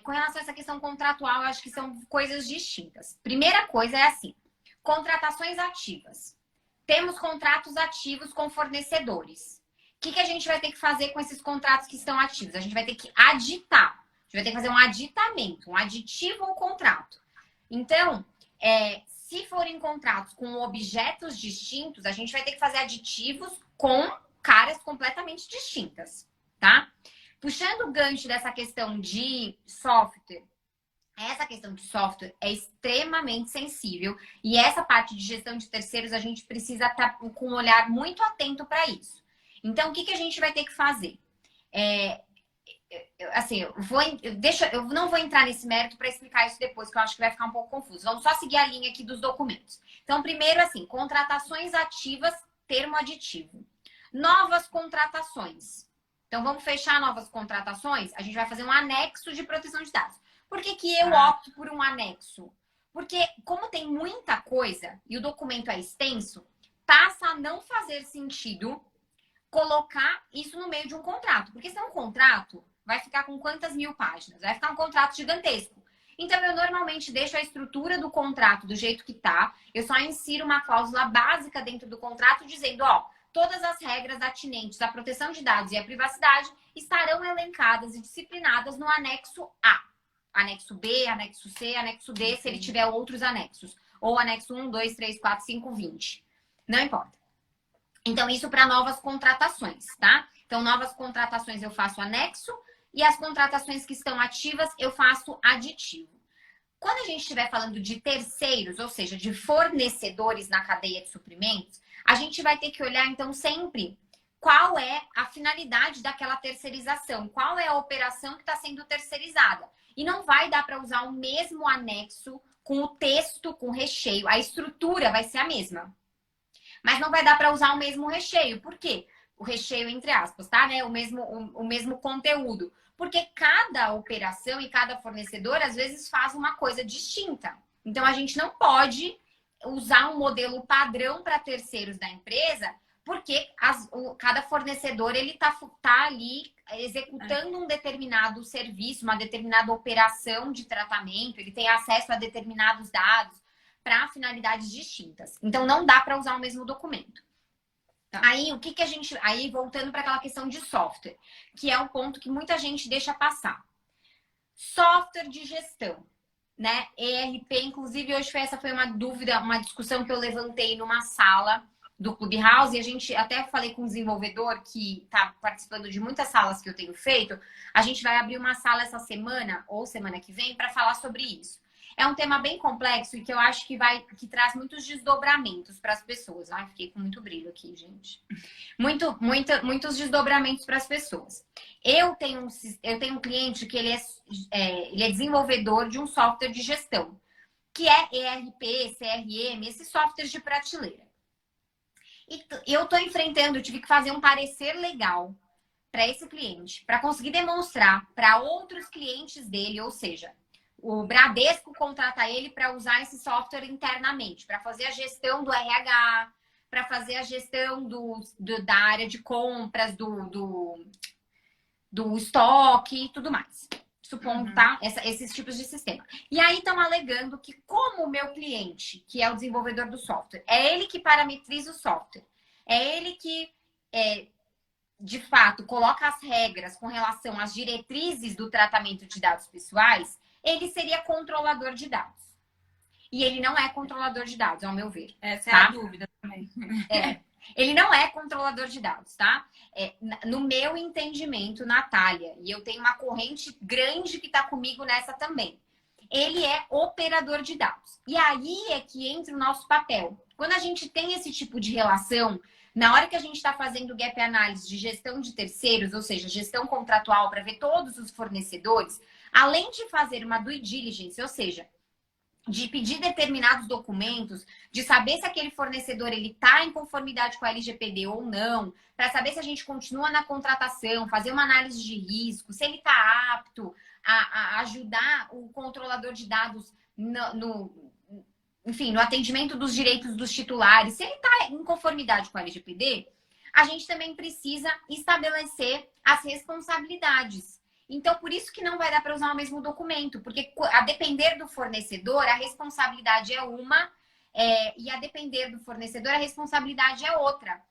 A: com relação a essa questão contratual, eu acho que são coisas distintas. Primeira coisa é assim: contratações ativas. Temos contratos ativos com fornecedores. O que a gente vai ter que fazer com esses contratos que estão ativos? A gente vai ter que aditar. A gente vai ter que fazer um aditamento, um aditivo ao contrato. Então, se forem contratos com objetos distintos, a gente vai ter que fazer aditivos com caras completamente distintas, tá? Puxando o gancho dessa questão de software, essa questão de software é extremamente sensível e essa parte de gestão de terceiros a gente precisa estar com um olhar muito atento para isso. Então, o que a gente vai ter que fazer? Assim, eu não vou entrar nesse mérito para explicar isso depois, que eu acho que vai ficar um pouco confuso. Vamos só seguir a linha aqui dos documentos. Então, primeiro, assim, contratações ativas, termo aditivo. Novas contratações. Então, vamos fechar novas contratações? A gente vai fazer um anexo de proteção de dados. Por que eu opto por um anexo? Porque, como tem muita coisa e o documento é extenso, passa a não fazer sentido colocar isso no meio de um contrato. Porque senão um contrato vai ficar com quantas mil páginas? Vai ficar um contrato gigantesco. Então, eu normalmente deixo a estrutura do contrato do jeito que tá. Eu só insiro uma cláusula básica dentro do contrato dizendo, ó, todas as regras atinentes à proteção de dados e à privacidade estarão elencadas e disciplinadas no anexo A. Anexo B, anexo C, anexo D, se ele tiver outros anexos. Ou anexo 1, 2, 3, 4, 5, 20. Não importa. Então, isso para novas contratações, tá? Então, novas contratações eu faço anexo e as contratações que estão ativas eu faço aditivo. Quando a gente estiver falando de terceiros, ou seja, de fornecedores na cadeia de suprimentos, a gente vai ter que olhar, então, sempre qual é a finalidade daquela terceirização, qual é a operação que está sendo terceirizada. E não vai dar para usar o mesmo anexo com o texto, com o recheio. A estrutura vai ser a mesma. Mas não vai dar para usar o mesmo recheio. Por quê? O recheio, entre aspas, tá? Né? O mesmo conteúdo. Porque cada operação e cada fornecedor, às vezes, faz uma coisa distinta. Então, a gente não pode usar um modelo padrão para terceiros da empresa, porque cada fornecedor ele tá ali executando um determinado serviço, uma determinada operação de tratamento, ele tem acesso a determinados dados para finalidades distintas. Então, não dá para usar o mesmo documento. Tá. Aí, o que, que a gente... Aí, voltando para aquela questão de software, que é um ponto que muita gente deixa passar. Software de gestão, né? ERP, inclusive, hoje essa foi uma dúvida, uma discussão que eu levantei numa sala do Clubhouse, e a gente até falei com um desenvolvedor que está participando de muitas salas que eu tenho feito. A gente vai abrir uma sala essa semana, ou semana que vem, para falar sobre isso. É um tema bem complexo e que eu acho que traz muitos desdobramentos para as pessoas. Ai, fiquei com muito brilho aqui, gente. Muitos desdobramentos para as pessoas. Eu tenho um cliente que ele é desenvolvedor de um software de gestão, que é ERP, CRM, esses softwares de prateleira. E eu estou enfrentando, eu tive que fazer um parecer legal para esse cliente, para conseguir demonstrar para outros clientes dele, ou seja, o Bradesco contrata ele para usar esse software internamente, para fazer a gestão do RH, para fazer a gestão da área de compras, do estoque e tudo mais. Supondo, tá? Esses tipos de sistema. E aí estão alegando que, como o meu cliente, que é o desenvolvedor do software, é ele que parametriza o software, é ele que, de fato, coloca as regras com relação às diretrizes do tratamento de dados pessoais, ele seria controlador de dados. E ele não é controlador de dados, ao meu ver.
B: Essa
A: tá?
B: é a dúvida também.
A: Ele não é controlador de dados, tá? No meu entendimento, Natália, e eu tenho uma corrente grande que está comigo nessa também. Ele é operador de dados. E aí é que entra o nosso papel. Quando a gente tem esse tipo de relação, na hora que a gente está fazendo gap analysis de gestão de terceiros, ou seja, gestão contratual para ver todos os fornecedores, além de fazer uma due diligence, ou seja, de pedir determinados documentos, de saber se aquele fornecedor ele está em conformidade com a LGPD ou não, para saber se a gente continua na contratação, fazer uma análise de risco, se ele está apto a ajudar o controlador de dados enfim, no atendimento dos direitos dos titulares, se ele está em conformidade com a LGPD, a gente também precisa estabelecer as responsabilidades. Então, por isso que não vai dar para usar o mesmo documento, porque a depender do fornecedor, a responsabilidade é uma, e a depender do fornecedor, a responsabilidade é outra.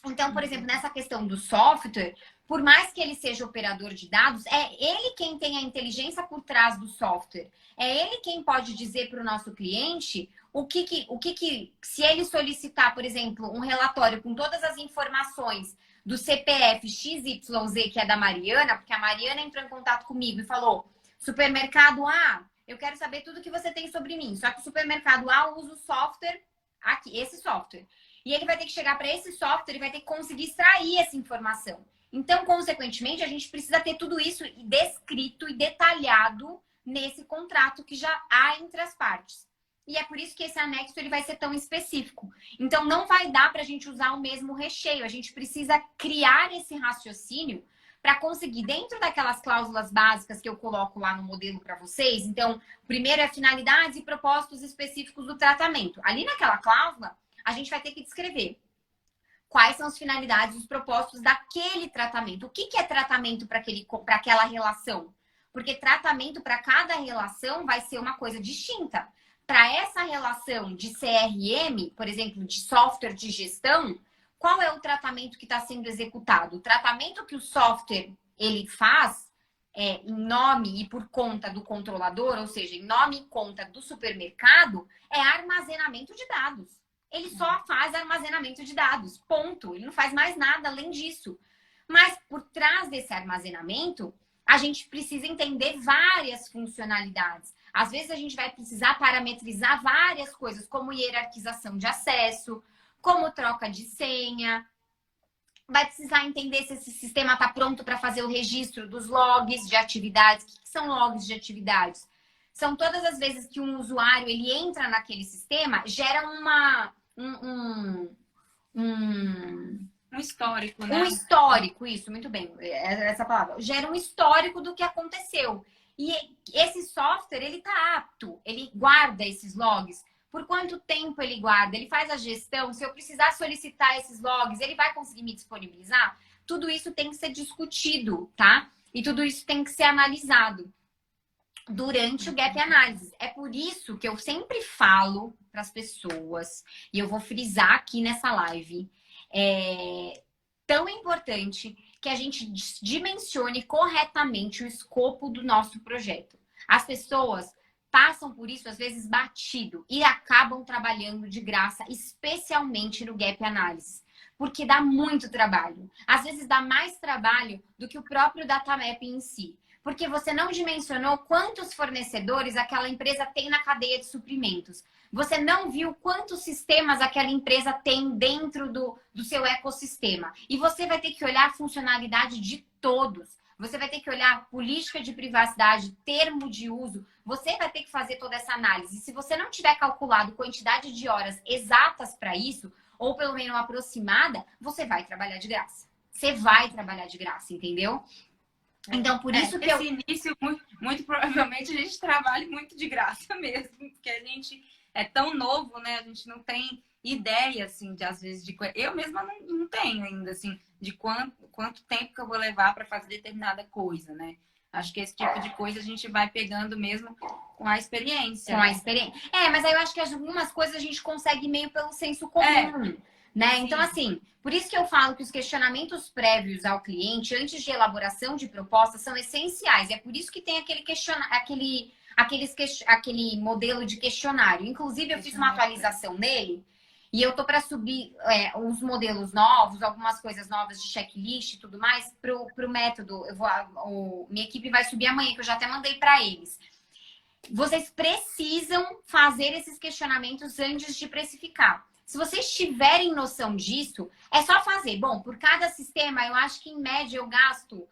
A: Então, por exemplo, nessa questão do software, por mais que ele seja operador de dados, é ele quem tem a inteligência por trás do software. É ele quem pode dizer para o nosso cliente se ele solicitar, por exemplo, um relatório com todas as informações do CPF XYZ, que é da Mariana, porque a Mariana entrou em contato comigo e falou: supermercado A, eu quero saber tudo que você tem sobre mim. Só que o supermercado A usa o software aqui, esse software. E ele vai ter que chegar para esse software e vai ter que conseguir extrair essa informação. Então, consequentemente, a gente precisa ter tudo isso descrito e detalhado nesse contrato que já há entre as partes. E é por isso que esse anexo ele vai ser tão específico. Então, não vai dar para a gente usar o mesmo recheio. A gente precisa criar esse raciocínio para conseguir, dentro daquelas cláusulas básicas que eu coloco lá no modelo para vocês. Então, primeiro é finalidades e propósitos específicos do tratamento. Ali naquela cláusula, a gente vai ter que descrever quais são as finalidades, os propósitos daquele tratamento. O que é tratamento para aquela relação? Porque tratamento para cada relação vai ser uma coisa distinta. Para essa relação de CRM, por exemplo, de software de gestão, qual é o tratamento que está sendo executado? O tratamento que o software ele faz em nome e por conta do controlador, ou seja, em nome e conta do supermercado, é armazenamento de dados. Ele só faz armazenamento de dados, ponto. Ele não faz mais nada além disso. Mas por trás desse armazenamento, a gente precisa entender várias funcionalidades. Às vezes a gente vai precisar parametrizar várias coisas, como hierarquização de acesso, como troca de senha. Vai precisar entender se esse sistema está pronto para fazer o registro dos logs de atividades. O que são logs de atividades? São todas as vezes que um usuário ele entra naquele sistema, gera
B: um histórico, né?
A: Um histórico, isso, muito bem, essa palavra. Gera um histórico do que aconteceu. E esse software, ele está apto, ele guarda esses logs. Por quanto tempo ele guarda? Ele faz a gestão? Se eu precisar solicitar esses logs, ele vai conseguir me disponibilizar? Tudo isso tem que ser discutido, tá? E tudo isso tem que ser analisado durante o Gap Analysis. É por isso que eu sempre falo para as pessoas, e eu vou frisar aqui nessa live, é tão importante que a gente dimensione corretamente o escopo do nosso projeto. As pessoas passam por isso, às vezes, batido e acabam trabalhando de graça, especialmente no Gap Analysis, porque dá muito trabalho. Às vezes dá mais trabalho do que o próprio data mapping em si, porque você não dimensionou quantos fornecedores aquela empresa tem na cadeia de suprimentos. Você não viu quantos sistemas aquela empresa tem dentro do seu ecossistema. E você vai ter que olhar a funcionalidade de todos. Você vai ter que olhar política de privacidade, termo de uso. Você vai ter que fazer toda essa análise. Se você não tiver calculado quantidade de horas exatas para isso, ou pelo menos aproximada, você vai trabalhar de graça. Você vai trabalhar de graça, entendeu? Então, por isso que
B: esse início, muito provavelmente, a gente trabalha muito de graça mesmo, porque a gente é tão novo, né? A gente não tem ideia, assim, de às vezes, de eu mesma não tenho ainda, assim, de quanto tempo que eu vou levar para fazer determinada coisa, né? Acho que esse tipo de coisa a gente vai pegando mesmo com a experiência.
A: Com a experiência. Mas aí eu acho que algumas coisas a gente consegue meio pelo senso comum, né?
B: Sim.
A: Então, assim, por isso que eu falo que os questionamentos prévios ao cliente, antes de elaboração de proposta, são essenciais. É por isso que tem aquele modelo de questionário. Inclusive, eu fiz uma atualização nele e eu tô para subir uns modelos novos, algumas coisas novas de checklist e tudo mais pro método. Minha equipe vai subir amanhã, que eu já até mandei para eles. Vocês precisam fazer esses questionamentos antes de precificar. Se vocês tiverem noção disso, é só fazer. Bom, por cada sistema, eu acho que em média eu gasto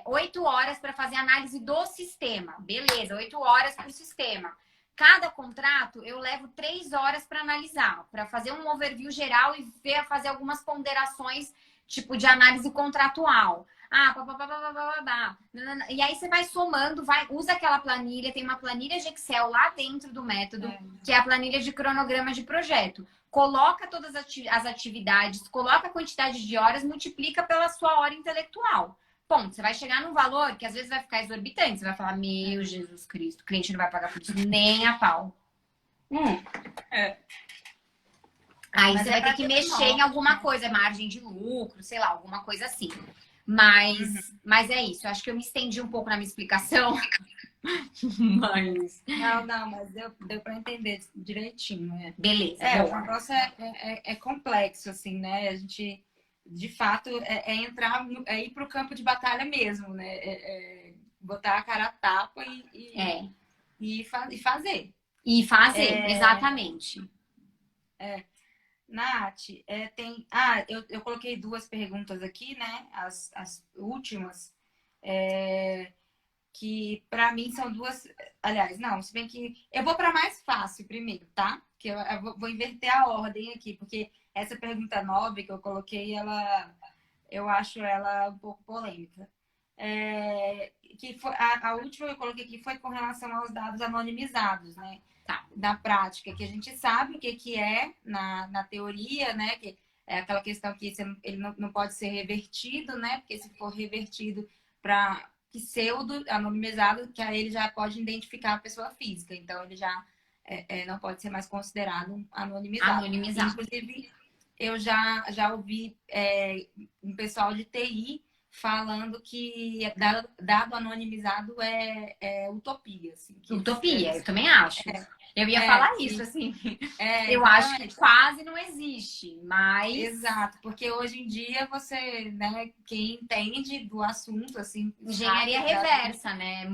A: 8 horas para fazer análise do sistema. Beleza, 8 horas por sistema. Cada contrato eu levo 3 horas para analisar, para fazer um overview geral e fazer algumas ponderações, tipo de análise contratual. E aí você vai somando, usa aquela planilha, tem uma planilha de Excel lá dentro do método, que é a planilha de cronograma de projeto. Coloca todas as atividades, coloca a quantidade de horas, multiplica pela sua hora intelectual. Ponto. Você vai chegar num valor que às vezes vai ficar exorbitante. Você vai falar, meu Jesus Cristo, o cliente não vai pagar por isso nem a pau. Aí você vai ter que mexer em alguma coisa, margem de lucro, sei lá, alguma coisa assim. Mas é isso. Eu acho que eu me estendi um pouco na minha explicação.
B: Mas deu para entender direitinho.
A: Beleza.
B: O negócio é complexo, assim, né? A gente, de fato, ir para o campo de batalha mesmo, né? Botar a cara a tapa e fazer.
A: E fazer, exatamente.
B: Nath, eu coloquei 2 perguntas aqui, né? As últimas, que para mim são 2. Aliás, não, se bem que eu vou para mais fácil primeiro, tá? Que eu vou inverter a ordem aqui, porque essa pergunta 9 que eu coloquei, eu acho ela um pouco polêmica. Que foi, a última que eu coloquei aqui foi com relação aos dados anonimizados, né? Na prática, que a gente sabe o que é na teoria, né? Que É aquela questão que ele não pode ser revertido, né? Porque se for revertido para pseudo, anonimizado, que aí ele já pode identificar a pessoa física. Então, ele já não pode ser mais considerado anonimizado.
A: Anonimizado.
B: Inclusive, eu já ouvi um pessoal de TI falando que dado anonimizado é utopia. Assim, que
A: Utopia, eu também acho. Eu ia falar isso, assim. Eu acho que quase não existe, mas...
B: Exato, porque hoje em dia você, né, quem entende do assunto, assim...
A: Engenharia reversa, né?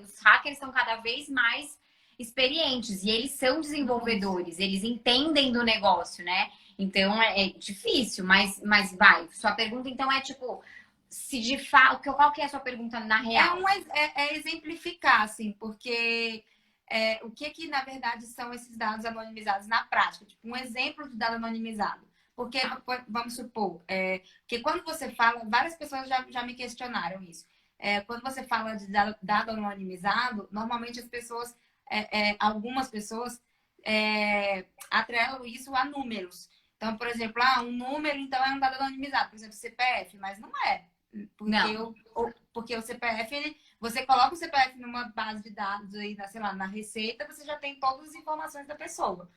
A: Os hackers são cada vez mais experientes e eles são desenvolvedores, eles entendem do negócio, né? Então é difícil, mas vai. Sua pergunta então é tipo, se de fato, qual que é a sua pergunta na real?
B: É exemplificar, assim, porque o que na verdade são esses dados anonimizados na prática? Tipo, um exemplo de dado anonimizado. Porque, vamos supor, que quando você fala, várias pessoas já me questionaram isso. Quando você fala de dado anonimizado, normalmente as pessoas, algumas pessoas atrelam isso a números. Então, por exemplo, um número, então, é um dado anonimizado. Por exemplo, CPF, mas não é. Porque o CPF, você coloca o CPF numa base de dados aí, sei lá, na Receita, você já tem todas as informações da pessoa.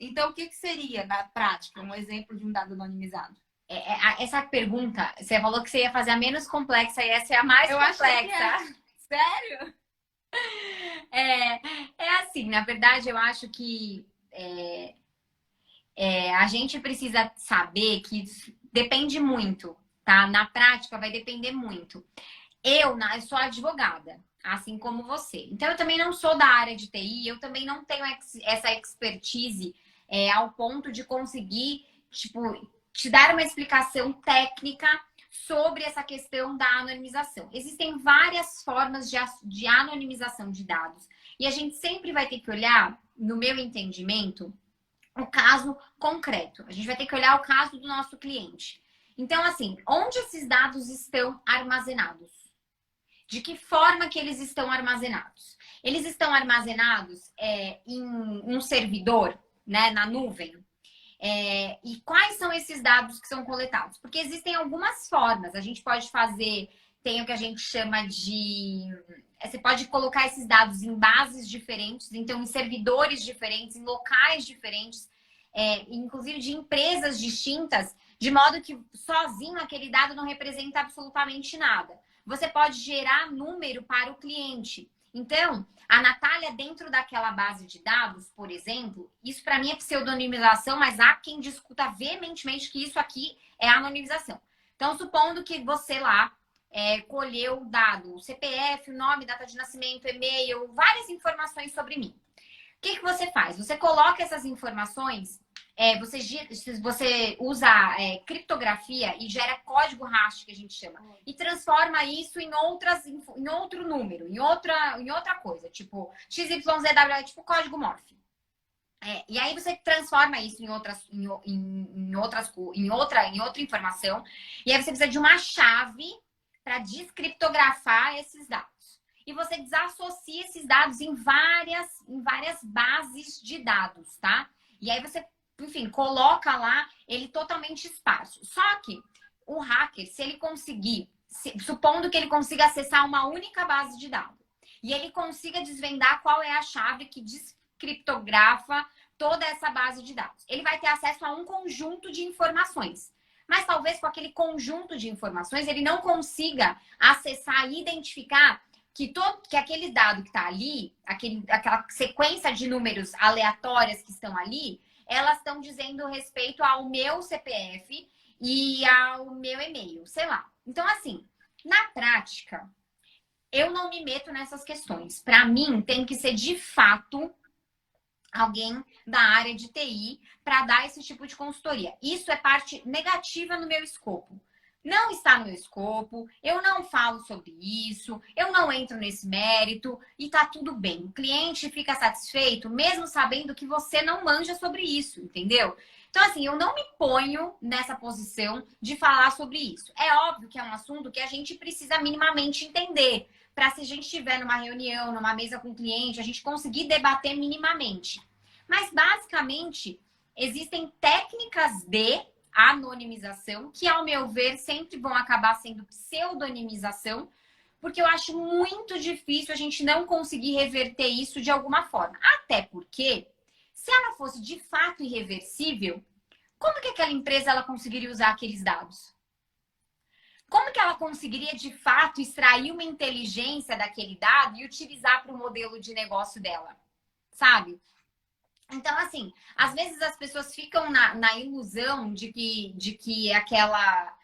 B: Então, o que seria, na prática, um exemplo de um dado anonimizado?
A: Essa pergunta, você falou que você ia fazer a menos complexa e essa é a mais complexa.
B: Sério?
A: É assim, na verdade, eu acho que a gente precisa saber que depende muito, tá? Na prática, vai depender muito. Eu sou advogada, assim como você. Então, eu também não sou da área de TI, eu também não tenho essa expertise ao ponto de conseguir, tipo, te dar uma explicação técnica sobre essa questão da anonimização. Existem várias formas de anonimização de dados. E a gente sempre vai ter que olhar, no meu entendimento, o caso concreto. A gente vai ter que olhar o caso do nosso cliente. Então, assim, onde esses dados estão armazenados? De que forma que eles estão armazenados? Eles estão armazenados em um servidor, né, na nuvem? E quais são esses dados que são coletados? Porque existem algumas formas. A gente pode fazer, tem o que a gente chama de... Você pode colocar esses dados em bases diferentes, então em servidores diferentes, em locais diferentes, inclusive de empresas distintas, de modo que sozinho aquele dado não representa absolutamente nada. Você pode gerar número para o cliente. Então, a Natália, dentro daquela base de dados, por exemplo, isso para mim é pseudonimização, mas há quem discuta veementemente que isso aqui é anonimização. Então, supondo que você lá colheu o dado, o CPF, o nome, data de nascimento, e-mail, várias informações sobre mim. O que você faz? Você coloca essas informações, você usa criptografia e gera código hash, que a gente chama, e transforma isso em outro número, em outra coisa, tipo XYZW, tipo código morph. E aí você transforma isso em outra informação, e aí você precisa de uma chave para descriptografar esses dados. E você desassocia esses dados em várias bases de dados, tá? E aí você, enfim, coloca lá ele totalmente esparso. Só que o hacker, se ele conseguir, supondo que ele consiga acessar uma única base de dados, e ele consiga desvendar qual é a chave que descriptografa toda essa base de dados, ele vai ter acesso a um conjunto de informações. Mas talvez com aquele conjunto de informações ele não consiga acessar e identificar que aquele dado que está ali, aquela sequência de números aleatórias que estão ali, elas estão dizendo respeito ao meu CPF e ao meu e-mail, sei lá. Então, assim, na prática, eu não me meto nessas questões. Para mim, tem que ser de fato alguém da área de TI para dar esse tipo de consultoria. Isso é parte negativa no meu escopo. Não está no meu escopo, eu não falo sobre isso, eu não entro nesse mérito e tá tudo bem. O cliente fica satisfeito mesmo sabendo que você não manja sobre isso, entendeu? Então, assim, eu não me ponho nessa posição de falar sobre isso. É óbvio que é um assunto que a gente precisa minimamente entender, para se a gente estiver numa reunião, numa mesa com o cliente, a gente conseguir debater minimamente. Mas, basicamente, existem técnicas de anonimização, que, ao meu ver, sempre vão acabar sendo pseudonimização, porque eu acho muito difícil a gente não conseguir reverter isso de alguma forma. Até porque, se ela fosse de fato irreversível, como que aquela empresa ela conseguiria usar aqueles dados? Como que ela conseguiria, de fato, extrair uma inteligência daquele dado e utilizar para o modelo de negócio dela? Sabe? Então, assim, às vezes as pessoas ficam na ilusão de que aquela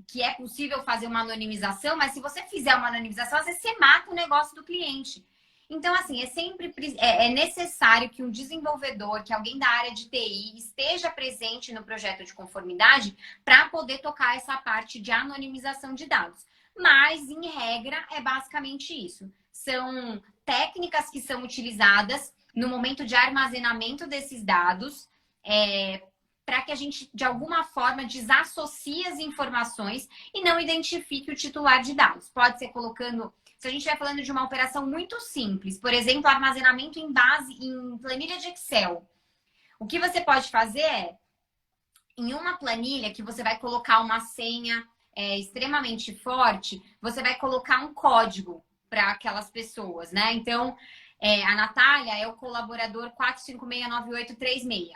A: que é possível fazer uma anonimização, mas se você fizer uma anonimização, às vezes você mata o negócio do cliente. Então, assim, é necessário que um desenvolvedor, que alguém da área de TI esteja presente no projeto de conformidade para poder tocar essa parte de anonimização de dados. Mas, em regra, é basicamente isso. São técnicas que são utilizadas no momento de armazenamento desses dados, para que a gente, de alguma forma, desassocie as informações e não identifique o titular de dados. Pode ser colocando, se a gente estiver falando de uma operação muito simples, por exemplo, armazenamento em planilha de Excel. O que você pode fazer é, em uma planilha que você vai colocar uma senha extremamente forte, você vai colocar um código para aquelas pessoas, né? Então, a Natália é o colaborador 4569836.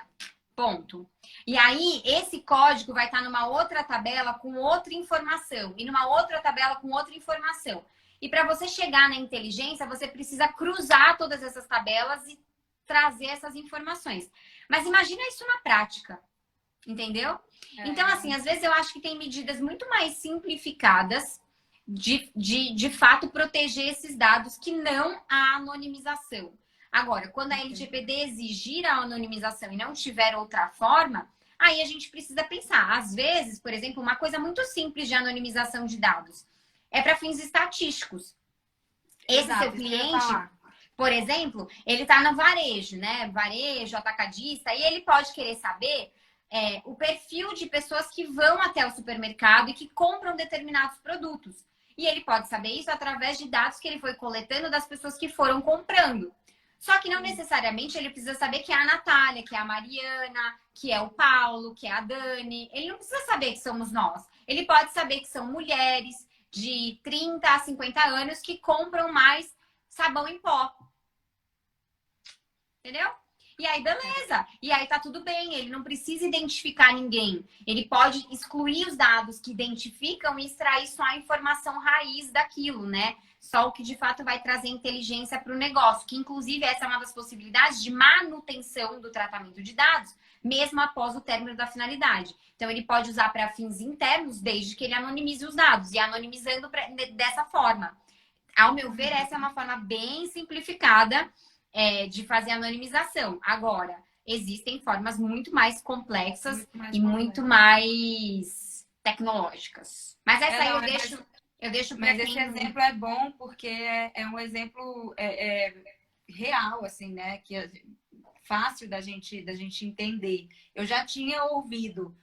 A: Ponto. E aí, esse código vai estar numa outra tabela com outra informação e numa outra tabela com outra informação. E para você chegar na inteligência, você precisa cruzar todas essas tabelas e trazer essas informações. Mas imagina isso na prática, entendeu? Então, assim, às vezes eu acho que tem medidas muito mais simplificadas de fato proteger esses dados que não a anonimização. Agora, quando a LGPD exigir a anonimização e não tiver outra forma, aí a gente precisa pensar. Às vezes, por exemplo, uma coisa muito simples de anonimização de dados é para fins estatísticos. Esse
B: Exato,
A: seu cliente, por exemplo, ele está no varejo, né? Varejo, atacadista, e ele pode querer saber o perfil de pessoas que vão até o supermercado e que compram determinados produtos. E ele pode saber isso através de dados que ele foi coletando das pessoas que foram comprando. Só que não necessariamente ele precisa saber que é a Natália, que é a Mariana, que é o Paulo, que é a Dani. Ele não precisa saber que somos nós. Ele pode saber que são mulheres de 30 a 50 anos que compram mais sabão em pó. Entendeu? E aí, beleza. E aí tá tudo bem. Ele não precisa identificar ninguém. Ele pode excluir os dados que identificam e extrair só a informação raiz daquilo, né? Só o que de fato vai trazer inteligência para o negócio. Que, inclusive, essa é uma das possibilidades de manutenção do tratamento de dados, mesmo após o término da finalidade. Então, ele pode usar para fins internos, desde que ele anonimize os dados. E anonimizando dessa forma. Ao meu ver, essa é uma forma bem simplificada de fazer anonimização. Agora, existem formas muito mais complexas e muito mais tecnológicas. Mas essa aí eu deixo para
B: Mas esse exemplo é bom porque é um exemplo real, assim, né? Que é fácil da gente entender. Eu já tinha ouvido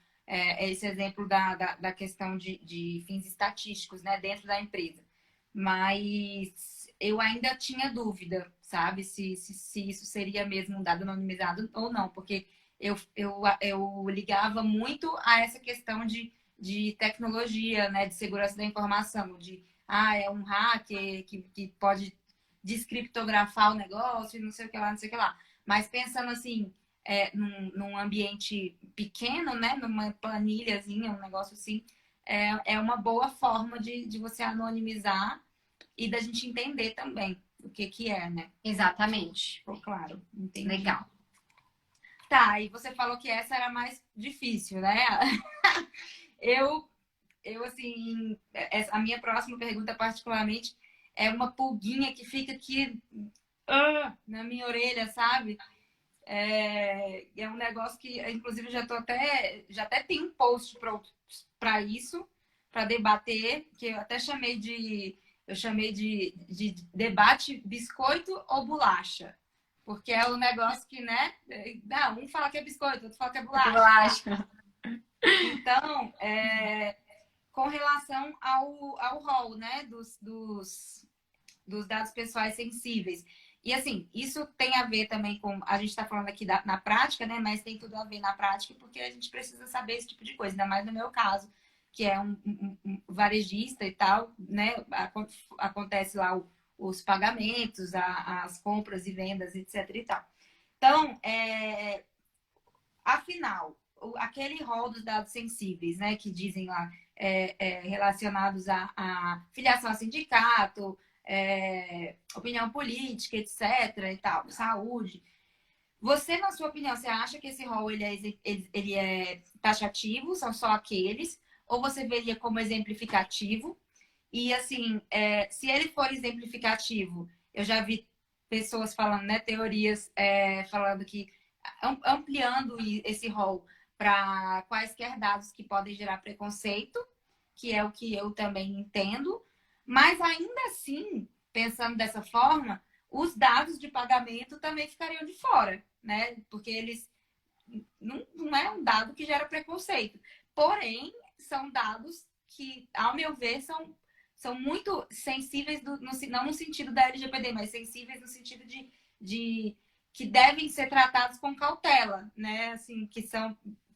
B: esse exemplo da questão de fins estatísticos, né? Dentro da empresa. Mas eu ainda tinha dúvida, sabe? Se isso seria mesmo um dado anonimizado ou não. Porque eu ligava muito a essa questão de tecnologia, né? De segurança da informação. É um hacker que pode descriptografar o negócio e não sei o que lá, não sei o que lá. Mas pensando assim, num ambiente pequeno, né? Numa planilhazinha, um negócio assim, é uma boa forma de você anonimizar e da gente entender também o que é, né?
A: Exatamente.
B: Ficou claro, entendi.
A: Legal.
B: Tá, e você falou que essa era mais difícil, né? Eu assim, a minha próxima pergunta particularmente é uma pulguinha que fica aqui na minha orelha, sabe? É um negócio que, inclusive, já até tem um post para isso, para debater, que eu até chamei de debate biscoito ou bolacha. Porque é um negócio que, né? Um fala que é biscoito, outro fala que é bolacha. Então, com relação ao rol, né? Dos dados pessoais sensíveis.
A: E assim, isso tem a ver também com. A gente está falando aqui na prática, né? Mas tem tudo a ver na prática, porque a gente precisa saber esse tipo de coisa, ainda mais no meu caso, que é um varejista e tal, né? Acontece lá os pagamentos, as compras e vendas, etc. e tal. Então, afinal, aquele rol dos dados sensíveis, né? Que dizem lá, relacionados a filiação a sindicato, opinião política, etc. e tal, saúde. Você, na sua opinião, você acha que esse rol ele é taxativo, são só aqueles? Ou você vê ele como exemplificativo? E, assim, se ele for exemplificativo, eu já vi pessoas falando, né, teorias falando que ampliando esse rol para quaisquer dados que podem gerar preconceito, que é o que eu também entendo, mas ainda assim, pensando dessa forma, os dados de pagamento também ficariam de fora, né? Porque eles não é um dado que gera preconceito. Porém, são dados que, ao meu ver, são muito sensíveis, não no sentido da LGPD, mas sensíveis no sentido de que devem ser tratados com cautela, né? Assim, que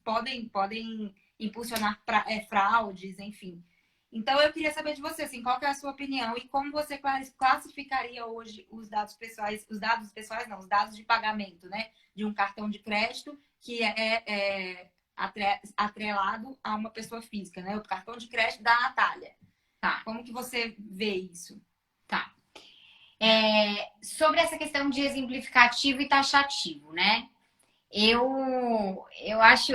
A: podem impulsionar fraudes, enfim. Então, eu queria saber de você, assim, qual que é a sua opinião e como você classificaria hoje os dados pessoais não, os dados de pagamento, né? De um cartão de crédito que é atrelado a uma pessoa física, né? O cartão de crédito da Natália. Tá. Como que você vê isso? Tá. Sobre essa questão de exemplificativo e taxativo, né? Eu acho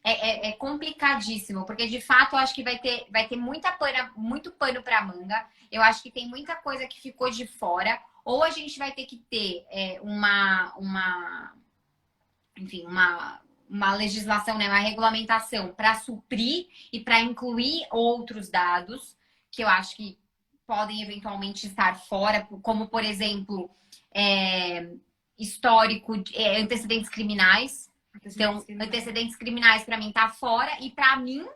A: é complicadíssimo, porque de fato eu acho que vai ter muito pano para manga. Eu acho que tem muita coisa que ficou de fora. Ou a gente vai ter que ter enfim, uma legislação, né, uma regulamentação para suprir e para incluir outros dados que eu acho que podem eventualmente estar fora, como, por exemplo, histórico, antecedentes criminais. Então, antecedentes criminais para mim tá fora e para mim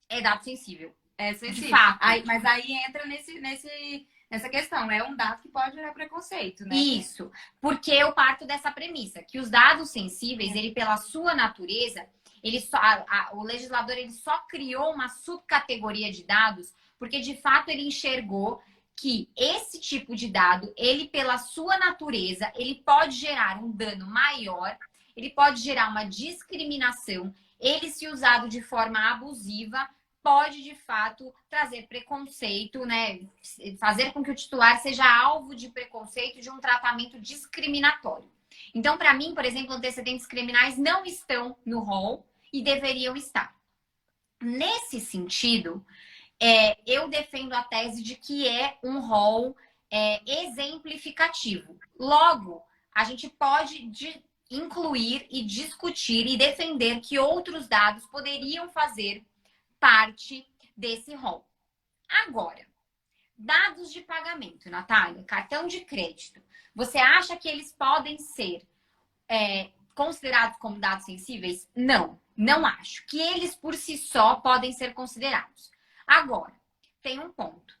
A: é dado sensível. É sensível. De fato. Mas aí entra nessa questão. É um dado que pode gerar preconceito, né? Isso. Porque eu parto dessa premissa, que os dados sensíveis, ele pela sua natureza, o legislador ele só criou uma subcategoria de dados porque, de fato, ele enxergou que esse tipo de dado, ele pela sua natureza, ele pode gerar um dano maior, ele pode gerar uma discriminação, ele se usado de forma abusiva, pode, de fato, trazer preconceito, né? Fazer com que o titular seja alvo de preconceito, de um tratamento discriminatório. Então, para mim, por exemplo, antecedentes criminais não estão no rol e deveriam estar. Nesse sentido, eu defendo a tese de que é um rol exemplificativo. Logo, a gente pode incluir e discutir e defender que outros dados poderiam fazer parte desse rol. Agora, dados de pagamento, Natália, cartão de crédito, você acha que eles podem ser considerados como dados sensíveis? Não, não acho. Que eles por si só podem ser considerados. Agora, tem um ponto.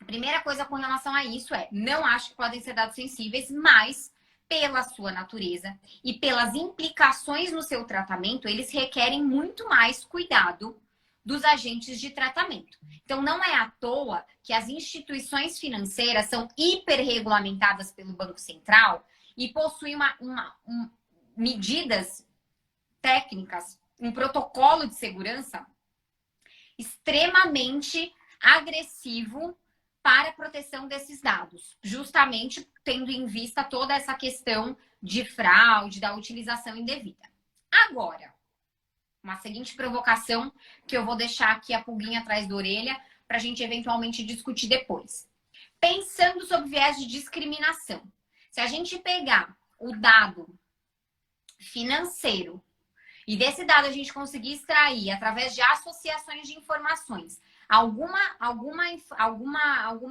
A: A primeira coisa com relação a isso não acho que podem ser dados sensíveis, mas pela sua natureza e pelas implicações no seu tratamento, eles requerem muito mais cuidado dos agentes de tratamento. Então, não é à toa que as instituições financeiras são hiperregulamentadas pelo Banco Central e possuem medidas técnicas, um protocolo de segurança extremamente agressivo para a proteção desses dados, justamente tendo em vista toda essa questão de fraude, da utilização indevida. Agora, uma seguinte provocação que eu vou deixar aqui a pulguinha atrás da orelha para a gente eventualmente discutir depois. Pensando sob viés de discriminação, se a gente pegar o dado financeiro e desse dado a gente conseguir extrair, através de associações de informações, alguma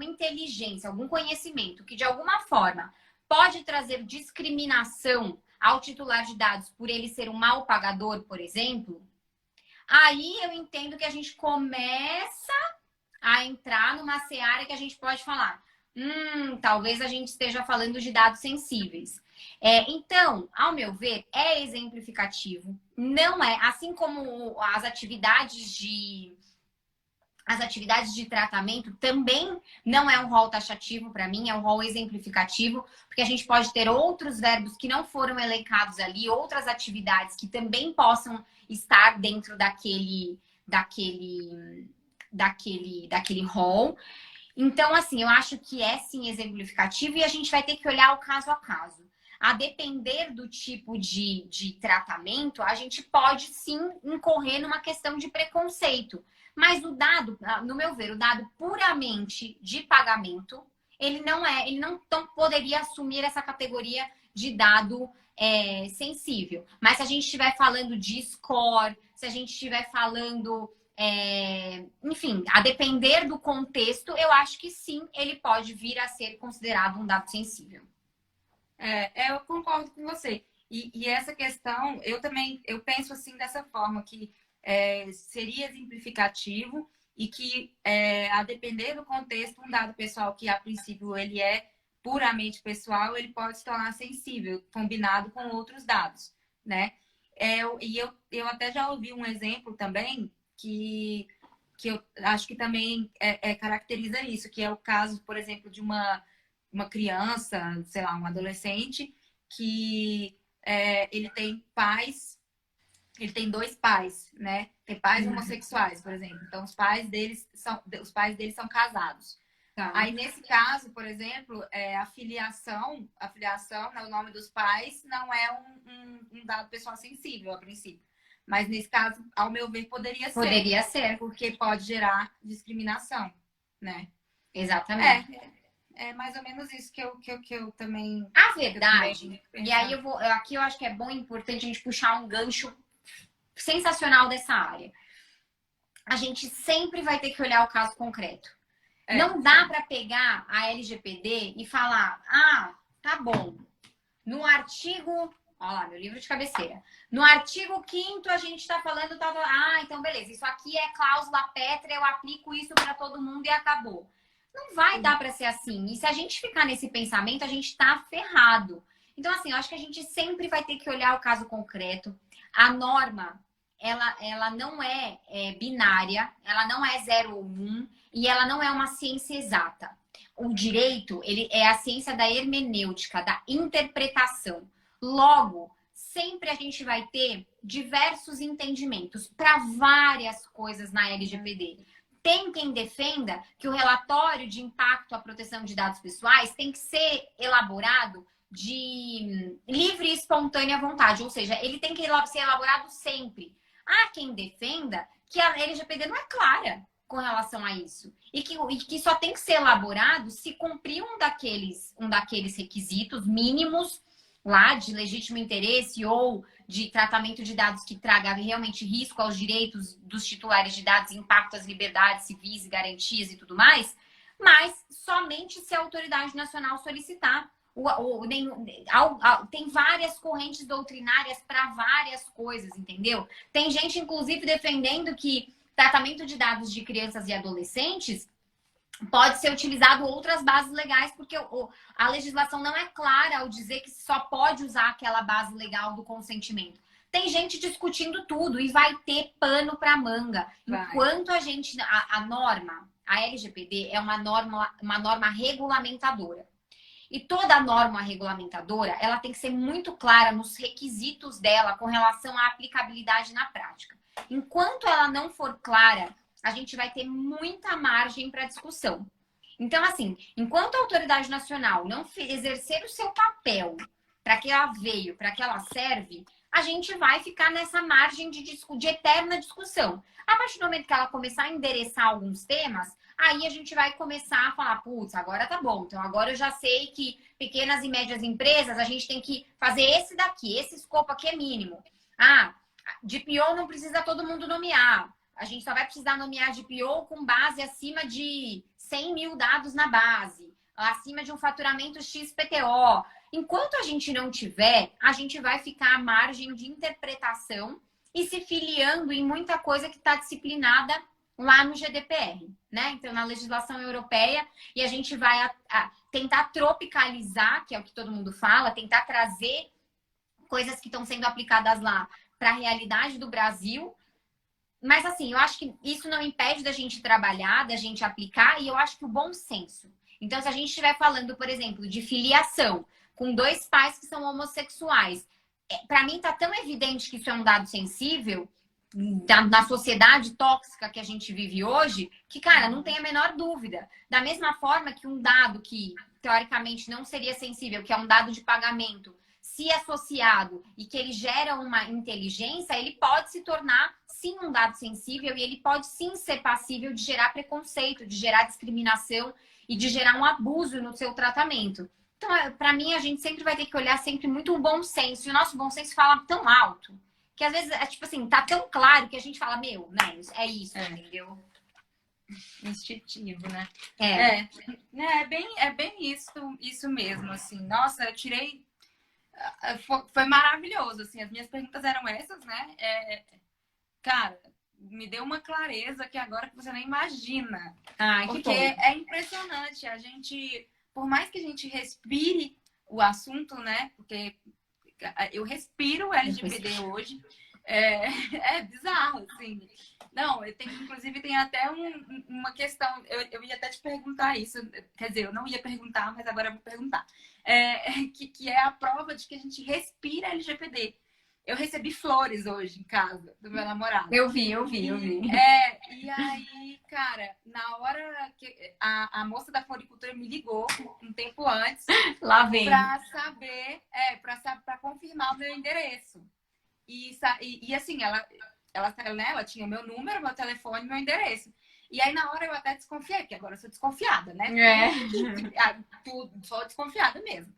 A: inteligência, algum conhecimento que de alguma forma pode trazer discriminação ao titular de dados por ele ser um mal pagador, por exemplo, aí eu entendo que a gente começa a entrar numa seara que a gente pode falar, Talvez a gente esteja falando de dados sensíveis. Então, ao meu ver, é exemplificativo. Não é, assim como as atividades de tratamento também não é um rol taxativo para mim, é um rol exemplificativo, porque a gente pode ter outros verbos que não foram elencados ali, outras atividades que também possam estar dentro daquele rol. Então, assim, eu acho que é sim exemplificativo e a gente vai ter que olhar o caso a caso. A depender do tipo de tratamento, a gente pode sim incorrer numa questão de preconceito. Mas o dado, no meu ver, o dado puramente de pagamento, ele não poderia assumir essa categoria de dado sensível. Mas se a gente estiver falando de score, se a gente estiver falando enfim, a depender do contexto, eu acho que sim, ele pode vir a ser considerado um dado sensível.
B: Eu concordo com você. E essa questão, eu penso assim dessa forma, que seria exemplificativo e que, a depender do contexto, um dado pessoal que, a princípio, ele é puramente pessoal, ele pode se tornar sensível, combinado com outros dados, né? Eu até já ouvi um exemplo também que eu acho que também caracteriza isso, que é o caso, por exemplo, de uma criança, sei lá, um adolescente, que ele tem pais, ele tem dois pais, né? Tem pais homossexuais, por exemplo. Então, os pais deles são casados.
A: Tá.
B: Aí, nesse caso, por exemplo, a filiação, né, o nome dos pais não é um dado pessoal sensível, a princípio. Mas, nesse caso, ao meu ver, poderia ser.
A: Poderia ser.
B: Porque pode gerar discriminação, né?
A: Exatamente.
B: É mais ou menos isso que eu também...
A: A verdade, e aí aqui eu acho que é bom e importante a gente puxar um gancho sensacional dessa área. A gente sempre vai ter que olhar o caso concreto. Não dá para pegar a LGPD e falar, tá bom, no artigo... Olha lá, meu livro de cabeceira. No artigo 5º a gente está falando... então beleza, isso aqui é cláusula pétrea, eu aplico isso para todo mundo e acabou. Não vai dar para ser assim. E se a gente ficar nesse pensamento, a gente está ferrado. Então, assim, eu acho que a gente sempre vai ter que olhar o caso concreto. A norma, ela não é binária, ela não é 0 ou 1, e ela não é uma ciência exata. O direito, ele é a ciência da hermenêutica, da interpretação. Logo, sempre a gente vai ter diversos entendimentos para várias coisas na LGPD. Tem quem defenda que o relatório de impacto à proteção de dados pessoais tem que ser elaborado de livre e espontânea vontade, ou seja, ele tem que ser elaborado sempre. Há quem defenda que a LGPD não é clara com relação a isso e que só tem que ser elaborado se cumprir um daqueles requisitos mínimos lá de legítimo interesse ou de tratamento de dados que traga realmente risco aos direitos dos titulares de dados, impacto às liberdades civis e garantias e tudo mais, mas somente se a autoridade nacional solicitar. Tem várias correntes doutrinárias para várias coisas, entendeu? Tem gente, inclusive, defendendo que tratamento de dados de crianças e adolescentes pode ser utilizado outras bases legais, porque a legislação não é clara ao dizer que só pode usar aquela base legal do consentimento. Tem gente discutindo tudo e vai ter pano para manga. Enquanto a norma, a LGPD é uma norma regulamentadora. E toda norma regulamentadora, ela tem que ser muito clara nos requisitos dela com relação à aplicabilidade na prática. Enquanto ela não for clara, a gente vai ter muita margem para discussão. Então, assim, enquanto a autoridade nacional não exercer o seu papel para que ela veio, para que ela serve, a gente vai ficar nessa margem de eterna discussão. A partir do momento que ela começar a endereçar alguns temas, aí a gente vai começar a falar, putz, agora tá bom. Então, agora eu já sei que pequenas e médias empresas, a gente tem que fazer esse daqui, esse escopo aqui é mínimo. DPO não precisa todo mundo nomear. A gente só vai precisar nomear DPO com base acima de 100 mil dados na base, acima de um faturamento XPTO. Enquanto a gente não tiver, a gente vai ficar à margem de interpretação e se filiando em muita coisa que está disciplinada lá no GDPR, né? Então, na legislação europeia, e a gente vai tentar tropicalizar, que é o que todo mundo fala, tentar trazer coisas que estão sendo aplicadas lá para a realidade do Brasil. Mas, assim, eu acho que isso não impede da gente trabalhar, da gente aplicar, e eu acho que o bom senso. Então, se a gente estiver falando, por exemplo, de filiação com dois pais que são homossexuais, para mim tá tão evidente que isso é um dado sensível na sociedade tóxica que a gente vive hoje, que, cara, não tem a menor dúvida. Da mesma forma que um dado que, teoricamente, não seria sensível, que é um dado de pagamento, se associado e que ele gera uma inteligência, ele pode se tornar, sim, um dado sensível e ele pode, sim, ser passível de gerar preconceito, de gerar discriminação e de gerar um abuso no seu tratamento. Então, para mim, a gente sempre vai ter que olhar sempre muito o bom senso. E o nosso bom senso fala tão alto que, às vezes, é tipo assim, tá tão claro que a gente fala, meu, né, é isso, entendeu?
B: Instintivo, né?
A: É.
B: É bem isso mesmo, assim. Nossa, eu tirei... Foi maravilhoso, assim. As minhas perguntas eram essas, né? Cara, me deu uma clareza que agora que você nem imagina.
A: Ai,
B: porque
A: que bom.
B: é impressionante. A gente, por mais que a gente respire o assunto, né? Porque eu respiro LGPD hoje. É bizarro, assim. Não, inclusive tem até uma questão. Eu ia até te perguntar isso. Quer dizer, eu não ia perguntar, mas agora eu vou perguntar. Que é a prova de que a gente respira LGPD. Eu recebi flores hoje em casa do meu namorado.
A: Eu vi.
B: E aí, cara, na hora que a moça da floricultura me ligou um tempo antes
A: Lá vem.
B: pra saber, pra confirmar o meu endereço. E assim, ela tinha meu número, meu telefone, meu endereço. E aí, na hora, eu até desconfiei, porque agora eu sou desconfiada, né? Sou desconfiada mesmo.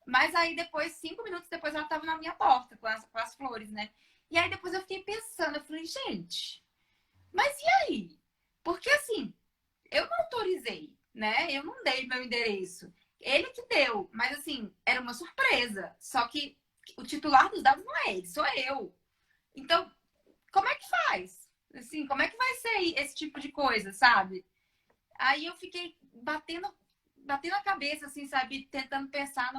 B: Mas aí, depois, 5 minutos depois, ela tava na minha porta com as flores, né? E aí, depois eu fiquei pensando, eu falei, gente, mas e aí? Porque, assim, eu não autorizei, né? Eu não dei meu endereço. Ele que deu, mas, assim, era uma surpresa. Só que o titular dos dados não é ele, sou eu. Então, como é que faz? Assim, como é que vai ser esse tipo de coisa, sabe? Aí eu fiquei batendo a cabeça, assim, sabe? Tentando pensar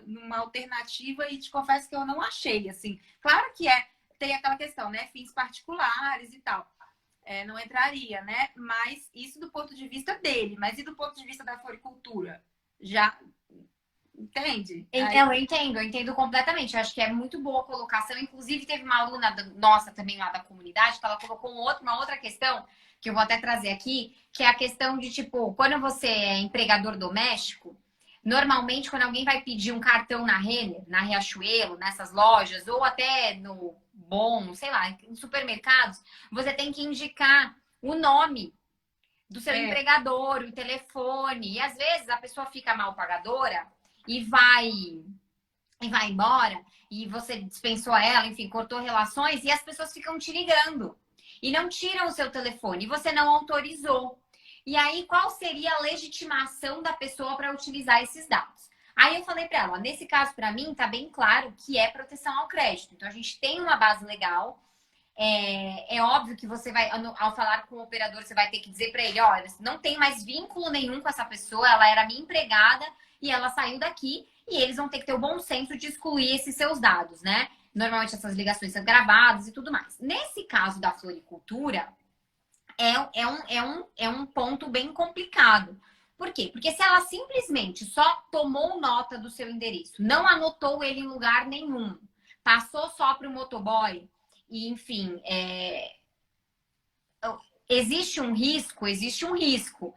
B: numa alternativa e te confesso que eu não achei, assim. Claro que tem aquela questão, né? Fins particulares e tal. Não entraria, né? Mas isso do ponto de vista dele. Mas e do ponto de vista da floricultura? Já... Entende?
A: Eu entendo completamente. Eu acho que é muito boa a colocação. Inclusive, teve uma aluna nossa também lá da comunidade que ela colocou uma outra questão que eu vou até trazer aqui, que é a questão de, tipo, quando você é empregador doméstico, normalmente quando alguém vai pedir um cartão na Renner, na Riachuelo, nessas lojas, ou até no Bom, sei lá, em supermercados, você tem que indicar o nome do seu empregador, o telefone. E às vezes a pessoa fica mal pagadora e vai embora, e você dispensou ela, enfim, cortou relações, e as pessoas ficam te ligando e não tiram o seu telefone, e você não autorizou. E aí, qual seria a legitimação da pessoa para utilizar esses dados? Aí eu falei para ela, nesse caso, para mim, tá bem claro que é proteção ao crédito. Então, a gente tem uma base legal. É óbvio que você vai, ao falar com o operador, você vai ter que dizer para ele, olha, não tem mais vínculo nenhum com essa pessoa, ela era minha empregada e ela saiu daqui, e eles vão ter que ter o bom senso de excluir esses seus dados, né? Normalmente essas ligações são gravadas e tudo mais. Nesse caso da floricultura, é um ponto bem complicado. Por quê? Porque se ela simplesmente só tomou nota do seu endereço, não anotou ele em lugar nenhum, passou só para o motoboy, e enfim, existe um risco.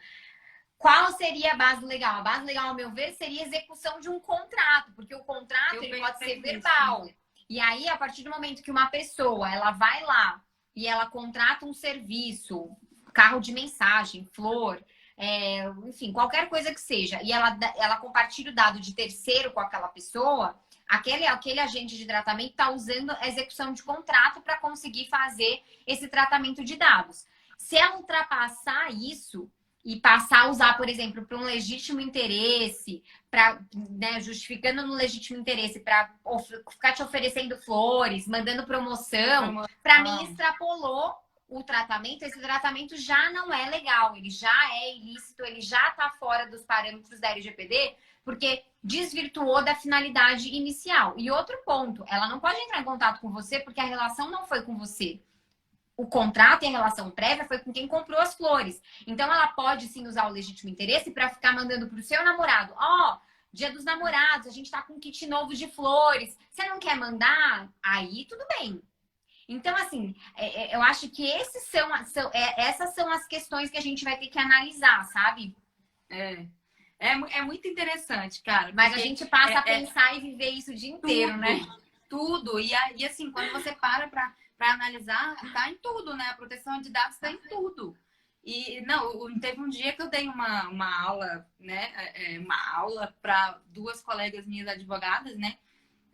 A: Qual seria a base legal? A base legal, ao meu ver, seria a execução de um contrato, porque o contrato ele pode ser verbal. E aí, a partir do momento que uma pessoa ela vai lá e ela contrata um serviço, carro de mensagem, flor, enfim, qualquer coisa que seja, e ela compartilha o dado de terceiro com aquela pessoa, aquele agente de tratamento está usando a execução de contrato para conseguir fazer esse tratamento de dados. Se ela ultrapassar isso e passar a usar, por exemplo, para um legítimo interesse, né, justificando no legítimo interesse, para ficar te oferecendo flores, mandando promoção, para mim extrapolou o tratamento, esse tratamento já não é legal, ele já é ilícito, ele já está fora dos parâmetros da LGPD, porque desvirtuou da finalidade inicial. E outro ponto, ela não pode entrar em contato com você porque a relação não foi com você. O contrato e a relação prévia foi com quem comprou as flores. Então, ela pode sim usar o legítimo interesse para ficar mandando para o seu namorado: ó, Dia dos Namorados, a gente tá com um kit novo de flores. Você não quer mandar? Aí tudo bem. Então, assim, eu acho que essas são as questões que a gente vai ter que analisar, sabe?
B: É muito interessante, cara.
A: Mas a gente passa a pensar e viver isso o dia inteiro,
B: tudo,
A: né?
B: Tudo. E assim, quando você para analisar, tá em tudo, né? A proteção de dados tá em tudo. E não, teve um dia que eu dei uma aula, né? Uma aula para duas colegas minhas advogadas, né?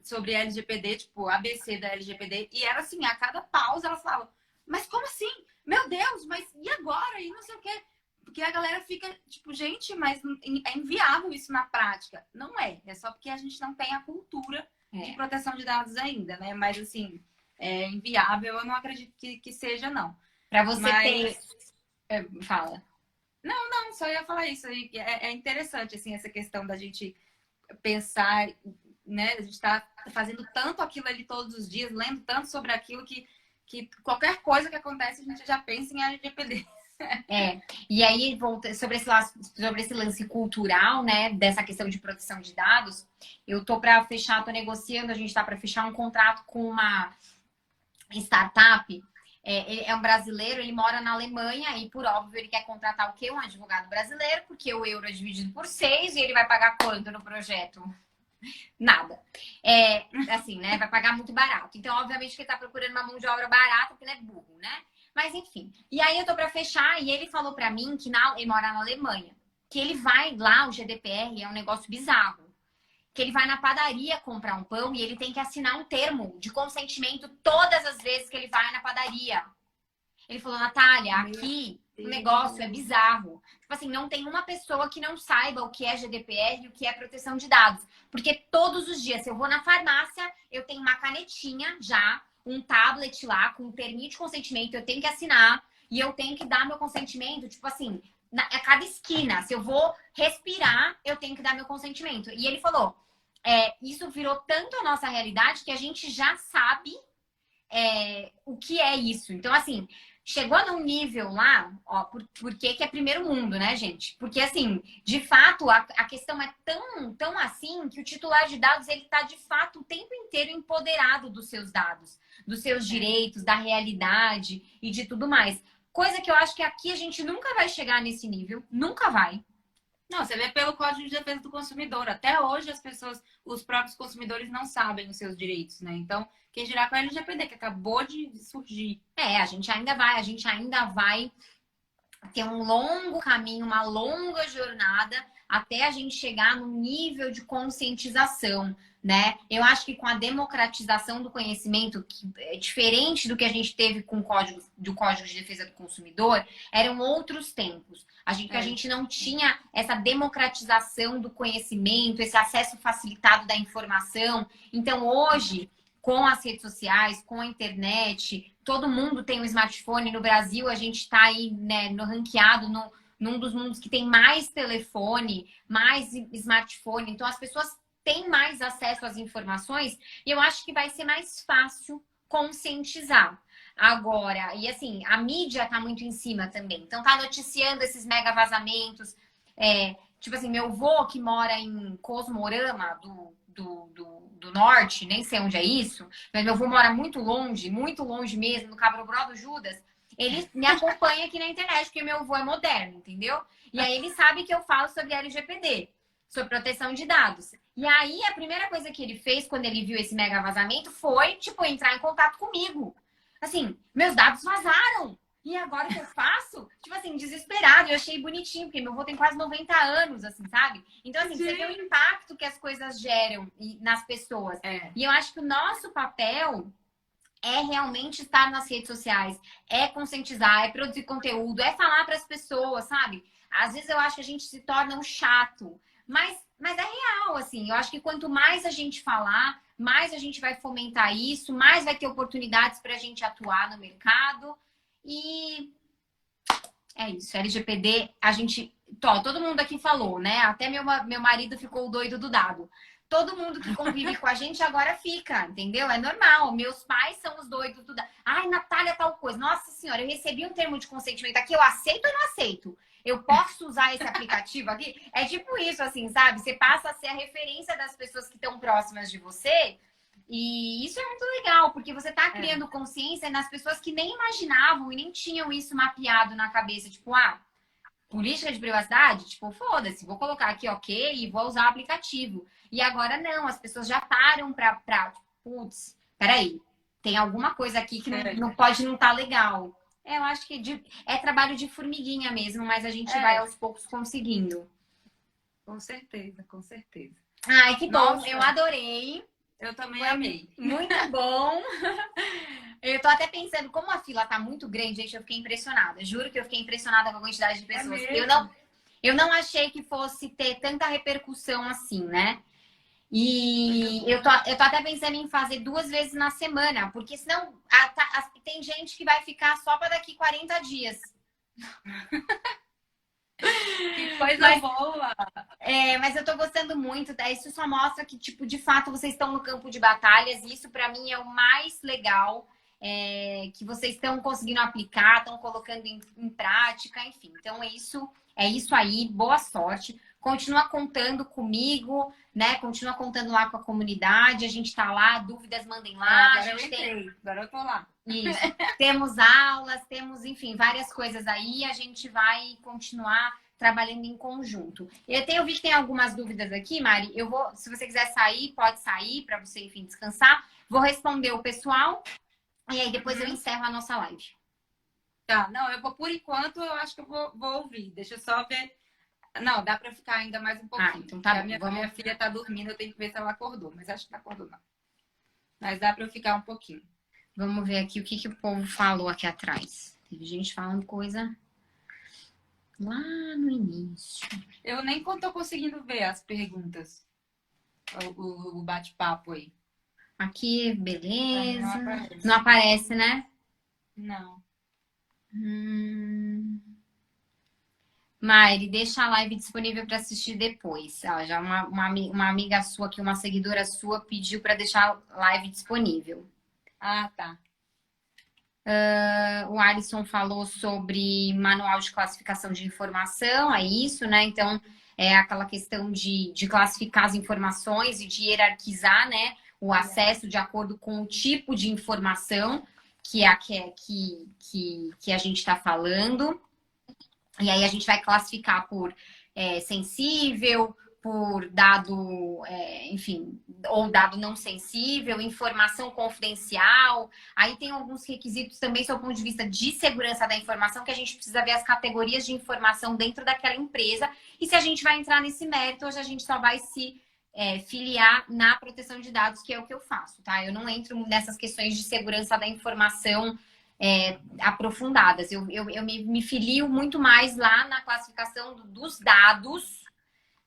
B: Sobre LGPD, tipo, ABC da LGPD. E era assim, a cada pausa elas falavam: mas como assim? Meu Deus, mas e agora? E não sei o quê. Porque a galera fica, tipo, gente, mas é inviável isso na prática. Não é. É só porque a gente não tem a cultura de proteção de dados ainda, né? Mas, assim, é inviável. Eu não acredito que seja, não.
A: Para você ter... Fala.
B: Não, só ia falar isso. É interessante, assim, essa questão da gente pensar, né? A gente tá fazendo tanto aquilo ali todos os dias, lendo tanto sobre aquilo que qualquer coisa que acontece, a gente já pensa em LGPD.
A: E aí, sobre esse lance cultural, né, dessa questão de proteção de dados, eu tô negociando, a gente tá para fechar um contrato com uma startup. Ele é um brasileiro, ele mora na Alemanha e, por óbvio, ele quer contratar o quê? Um advogado brasileiro, porque o euro é dividido por 6 e ele vai pagar quanto no projeto? Nada. Assim, né? Vai pagar muito barato. Então, obviamente, que ele tá procurando uma mão de obra barata, porque ele é burro, né? Mas, enfim. E aí, eu tô pra fechar e ele falou pra mim que ele mora na Alemanha. Que ele vai lá, o GDPR é um negócio bizarro. Que ele vai na padaria comprar um pão e ele tem que assinar um termo de consentimento todas as vezes que ele vai na padaria. Ele falou: Natália, aqui o negócio é bizarro. Tipo assim, não tem uma pessoa que não saiba o que é GDPR e o que é proteção de dados. Porque todos os dias, se eu vou na farmácia, eu tenho uma canetinha já, um tablet lá com um termo de consentimento, eu tenho que assinar e eu tenho que dar meu consentimento, tipo assim, a cada esquina. Se eu vou respirar, eu tenho que dar meu consentimento. E ele falou: isso virou tanto a nossa realidade que a gente já sabe o que é isso. Então, assim, chegou num nível lá, ó, por que é primeiro mundo, né, gente? Porque, assim, de fato, a questão é tão assim que o titular de dados, ele tá, de fato, o tempo inteiro empoderado dos seus dados, dos seus direitos, da realidade e de tudo mais. Coisa que eu acho que aqui a gente nunca vai chegar nesse nível, nunca vai.
B: Não, você vê pelo Código de Defesa do Consumidor. Até hoje os próprios consumidores não sabem os seus direitos, né? Então, quem dirá com a LGPD, que acabou de surgir.
A: A gente ainda vai ter um longo caminho, uma longa jornada até a gente chegar no nível de conscientização, né? Eu acho que com a democratização do conhecimento, que é diferente do que a gente teve com o Código de Defesa do Consumidor, eram outros tempos. A gente não tinha essa democratização do conhecimento, esse acesso facilitado da informação. Então, hoje, com as redes sociais, com a internet, todo mundo tem um smartphone. No Brasil, a gente está aí, né, no ranqueado num dos mundos que tem mais telefone, mais smartphone. Então, as pessoas têm mais acesso às informações e eu acho que vai ser mais fácil conscientizar. Agora, e assim, a mídia tá muito em cima também. Então, tá noticiando esses mega vazamentos. Tipo assim, meu avô que mora em Cosmorama, do norte, nem sei onde é isso, mas meu avô mora muito longe mesmo, no Cabo Bró do Judas. Ele me acompanha aqui na internet, porque meu avô é moderno, entendeu? E aí ele sabe que eu falo sobre LGPD, sobre proteção de dados. E aí a primeira coisa que ele fez quando ele viu esse mega vazamento foi, tipo, entrar em contato comigo. Assim, meus dados vazaram. E agora o que eu faço? Tipo assim, desesperado. Eu achei bonitinho, porque meu avô tem quase 90 anos, assim, sabe? Então, assim, você vê o impacto que as coisas geram nas pessoas. E eu acho que o nosso papel é realmente estar nas redes sociais, é conscientizar, é produzir conteúdo, é falar para as pessoas, sabe? Às vezes eu acho que a gente se torna um chato, mas é real, assim. Eu acho que quanto mais a gente falar, mais a gente vai fomentar isso, mais vai ter oportunidades para a gente atuar no mercado. E é isso, LGPD, a gente... todo mundo aqui falou, né? Até meu marido ficou doido do dado. Todo mundo que convive com a gente agora fica, entendeu? É normal. Meus pais são os doidos do dado. Ai, Natália, tal coisa. Nossa senhora, eu recebi um termo de consentimento aqui, eu aceito ou não aceito? Eu posso usar esse aplicativo aqui? É tipo isso, assim, sabe? Você passa a ser a referência das pessoas que estão próximas de você. E isso é muito legal, porque você tá criando consciência nas pessoas que nem imaginavam e nem tinham isso mapeado na cabeça. Tipo, política de privacidade? Tipo, foda-se, vou colocar aqui ok e vou usar o aplicativo. E agora não, as pessoas já param pra putz, peraí, tem alguma coisa aqui que não pode não tá legal. Eu acho que é trabalho de formiguinha mesmo, mas a gente vai aos poucos conseguindo.
B: Com certeza, com certeza.
A: Ai, que bom,
B: Nossa,
A: eu adorei.
B: Eu também amei.
A: Muito bom. Eu tô até pensando, como a fila tá muito grande, gente, eu fiquei impressionada. Juro que eu fiquei impressionada com a quantidade de pessoas. Eu não achei que fosse ter tanta repercussão assim, né? E eu tô até pensando em fazer 2 vezes na semana, porque senão tem gente que vai ficar só para daqui 40 dias.
B: Que coisa boa!
A: Mas eu tô gostando muito, tá? Isso só mostra que, tipo, de fato, vocês estão no campo de batalhas, e isso para mim é o mais legal, que vocês estão conseguindo aplicar, estão colocando em prática, enfim. Então é isso aí, boa sorte. Continua contando comigo, né? Continua contando lá com a comunidade, a gente tá lá, dúvidas mandem lá.
B: Agora eu entrei, agora eu tô lá.
A: Isso. Temos aulas, temos, enfim, várias coisas aí, a gente vai continuar trabalhando em conjunto. Eu vi que tem algumas dúvidas aqui, Mari. Se você quiser sair, pode sair para você, enfim, descansar. Vou responder o pessoal e aí depois eu encerro a nossa live.
B: Tá, não, eu vou, por enquanto, eu acho que eu vou ouvir. Deixa eu só ver. Não, dá para ficar ainda mais um pouquinho.
A: Então tá bom.
B: Minha filha tá dormindo, eu tenho que ver se ela acordou, mas acho que não acordou, não. Mas dá para eu ficar um pouquinho.
A: Vamos ver aqui o que o povo falou aqui atrás. Teve gente falando coisa lá no início.
B: Eu nem tô conseguindo ver as perguntas. O bate-papo aí.
A: Aqui, beleza. Não aparece, né?
B: Não.
A: Mari, deixa a live disponível para assistir depois. Já uma amiga sua aqui, uma seguidora sua, pediu para deixar a live disponível.
B: Ah, tá.
A: O Alisson falou sobre manual de classificação de informação, é isso, né? Então, é aquela questão de classificar as informações e de hierarquizar, né, o acesso de acordo com o tipo de informação que a gente está falando. E aí a gente vai classificar por sensível, por dado, enfim, ou dado não sensível, informação confidencial. Aí tem alguns requisitos também, sob o ponto de vista de segurança da informação, que a gente precisa ver as categorias de informação dentro daquela empresa. E se a gente vai entrar nesse mérito, hoje a gente só vai se filiar na proteção de dados, que é o que eu faço, tá? Eu não entro nessas questões de segurança da informação aprofundadas. Eu me filio muito mais lá na classificação dos dados,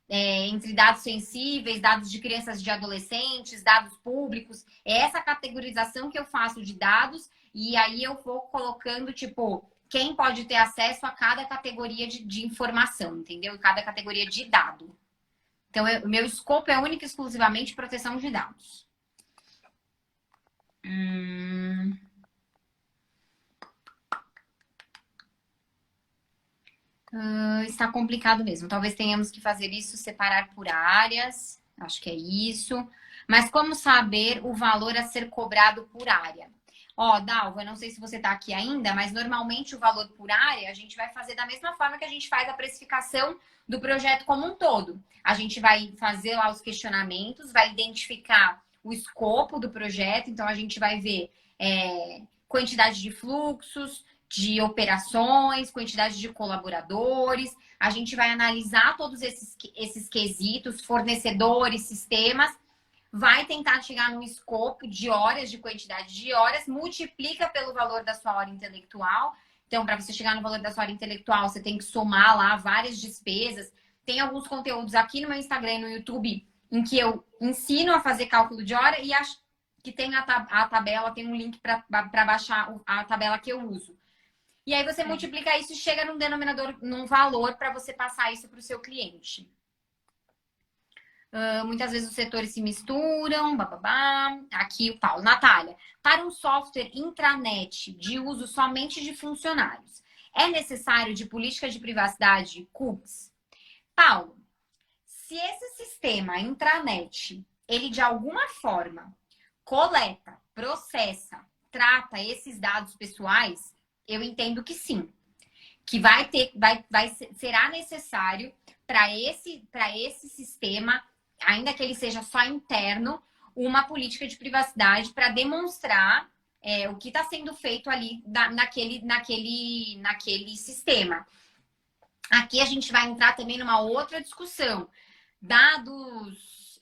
A: entre dados sensíveis, dados de crianças e de adolescentes, dados públicos. É essa categorização que eu faço de dados, e aí eu vou colocando, tipo, quem pode ter acesso a cada categoria de informação, entendeu? Cada categoria de dado. Então, o meu escopo é único e exclusivamente proteção de dados. Está complicado mesmo. Talvez tenhamos que fazer isso, separar por áreas. Acho que é isso. Mas como saber o valor a ser cobrado por área? Dalva, eu não sei se você está aqui ainda, mas normalmente o valor por área a gente vai fazer da mesma forma que a gente faz a precificação do projeto como um todo. A gente vai fazer lá os questionamentos, vai identificar o escopo do projeto, então a gente vai ver quantidade de fluxos, de operações, quantidade de colaboradores. A gente vai analisar todos esses quesitos, fornecedores, sistemas, vai tentar chegar no escopo de horas, de quantidade de horas, multiplica pelo valor da sua hora intelectual. Então, para você chegar no valor da sua hora intelectual, você tem que somar lá várias despesas. Tem alguns conteúdos aqui no meu Instagram e no YouTube em que eu ensino a fazer cálculo de hora e acho que tem a tabela, tem um link para baixar a tabela que eu uso. E aí você multiplica isso e chega num denominador, num valor para você passar isso para o seu cliente. Muitas vezes os setores se misturam, bababá. Aqui o Paulo. Natália, para um software intranet de uso somente de funcionários, é necessário de política de privacidade cookies? Paulo, se esse sistema intranet, ele de alguma forma coleta, processa, trata esses dados pessoais, eu entendo que sim. Que será necessário para esse sistema, ainda que ele seja só interno, uma política de privacidade para demonstrar o que está sendo feito ali naquele sistema. Aqui a gente vai entrar também numa outra discussão. Dados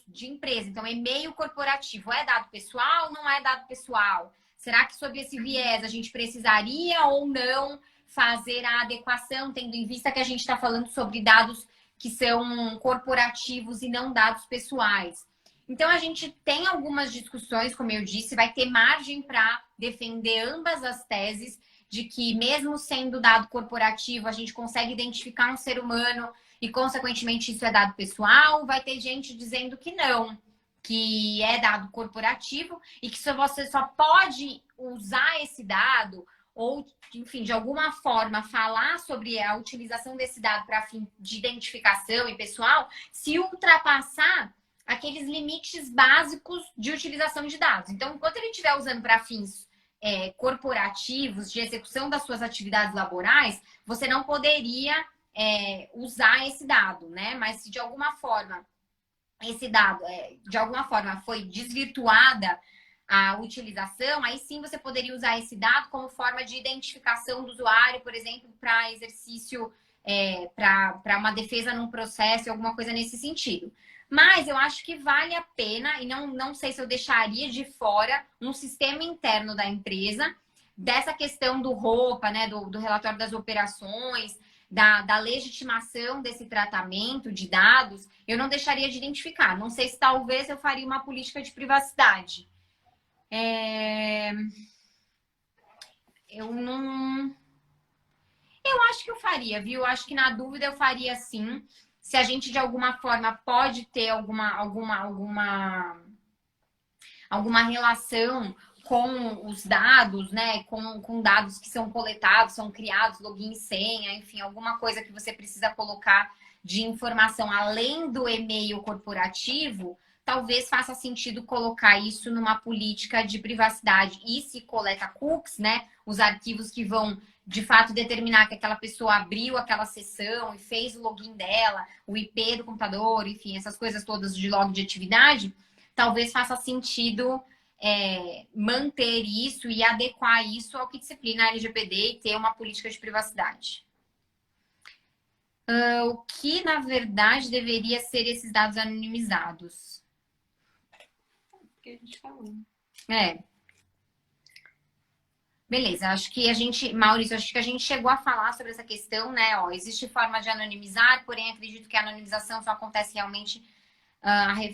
A: de empresa. Então, e-mail corporativo é dado pessoal ou não é dado pessoal? Será que sob esse viés a gente precisaria ou não fazer a adequação, tendo em vista que a gente está falando sobre dados que são corporativos e não dados pessoais? Então, a gente tem algumas discussões, como eu disse, vai ter margem para defender ambas as teses de que, mesmo sendo dado corporativo, a gente consegue identificar um ser humano e, consequentemente, isso é dado pessoal. Vai ter gente dizendo que não, que é dado corporativo e que você só pode usar esse dado ou, enfim, de alguma forma, falar sobre a utilização desse dado para fim de identificação e pessoal se ultrapassar aqueles limites básicos de utilização de dados. Então, enquanto ele estiver usando para fins corporativos de execução das suas atividades laborais, você não poderia usar esse dado, né? Mas se de alguma forma esse dado, de alguma forma, foi desvirtuada a utilização, aí sim você poderia usar esse dado como forma de identificação do usuário, por exemplo, para exercício, para uma defesa num processo, alguma coisa nesse sentido. Mas eu acho que vale a pena, e não sei se eu deixaria de fora um sistema interno da empresa, dessa questão do ROPA, né, do relatório das operações, da legitimação desse tratamento de dados, eu não deixaria de identificar. Não sei se talvez eu faria uma política de privacidade. Eu não... Eu acho que eu faria, viu? Eu acho que na dúvida eu faria sim. Se a gente de alguma forma pode ter alguma relação com os dados, né? Com dados que são coletados, são criados, login e senha, enfim, alguma coisa que você precisa colocar de informação além do e-mail corporativo, talvez faça sentido colocar isso numa política de privacidade. E se coleta cookies, né? Os arquivos que vão de fato determinar que aquela pessoa abriu aquela sessão e fez o login dela, o IP do computador, enfim, essas coisas todas de log de atividade, talvez faça sentido manter isso e adequar isso ao que disciplina a LGPD e ter uma política de privacidade. O que, na verdade, deveria ser esses dados anonimizados?
B: Que a gente falou.
A: Beleza, acho que Maurício, acho que a gente chegou a falar sobre essa questão, né? Existe forma de anonimizar, porém acredito que a anonimização só acontece realmente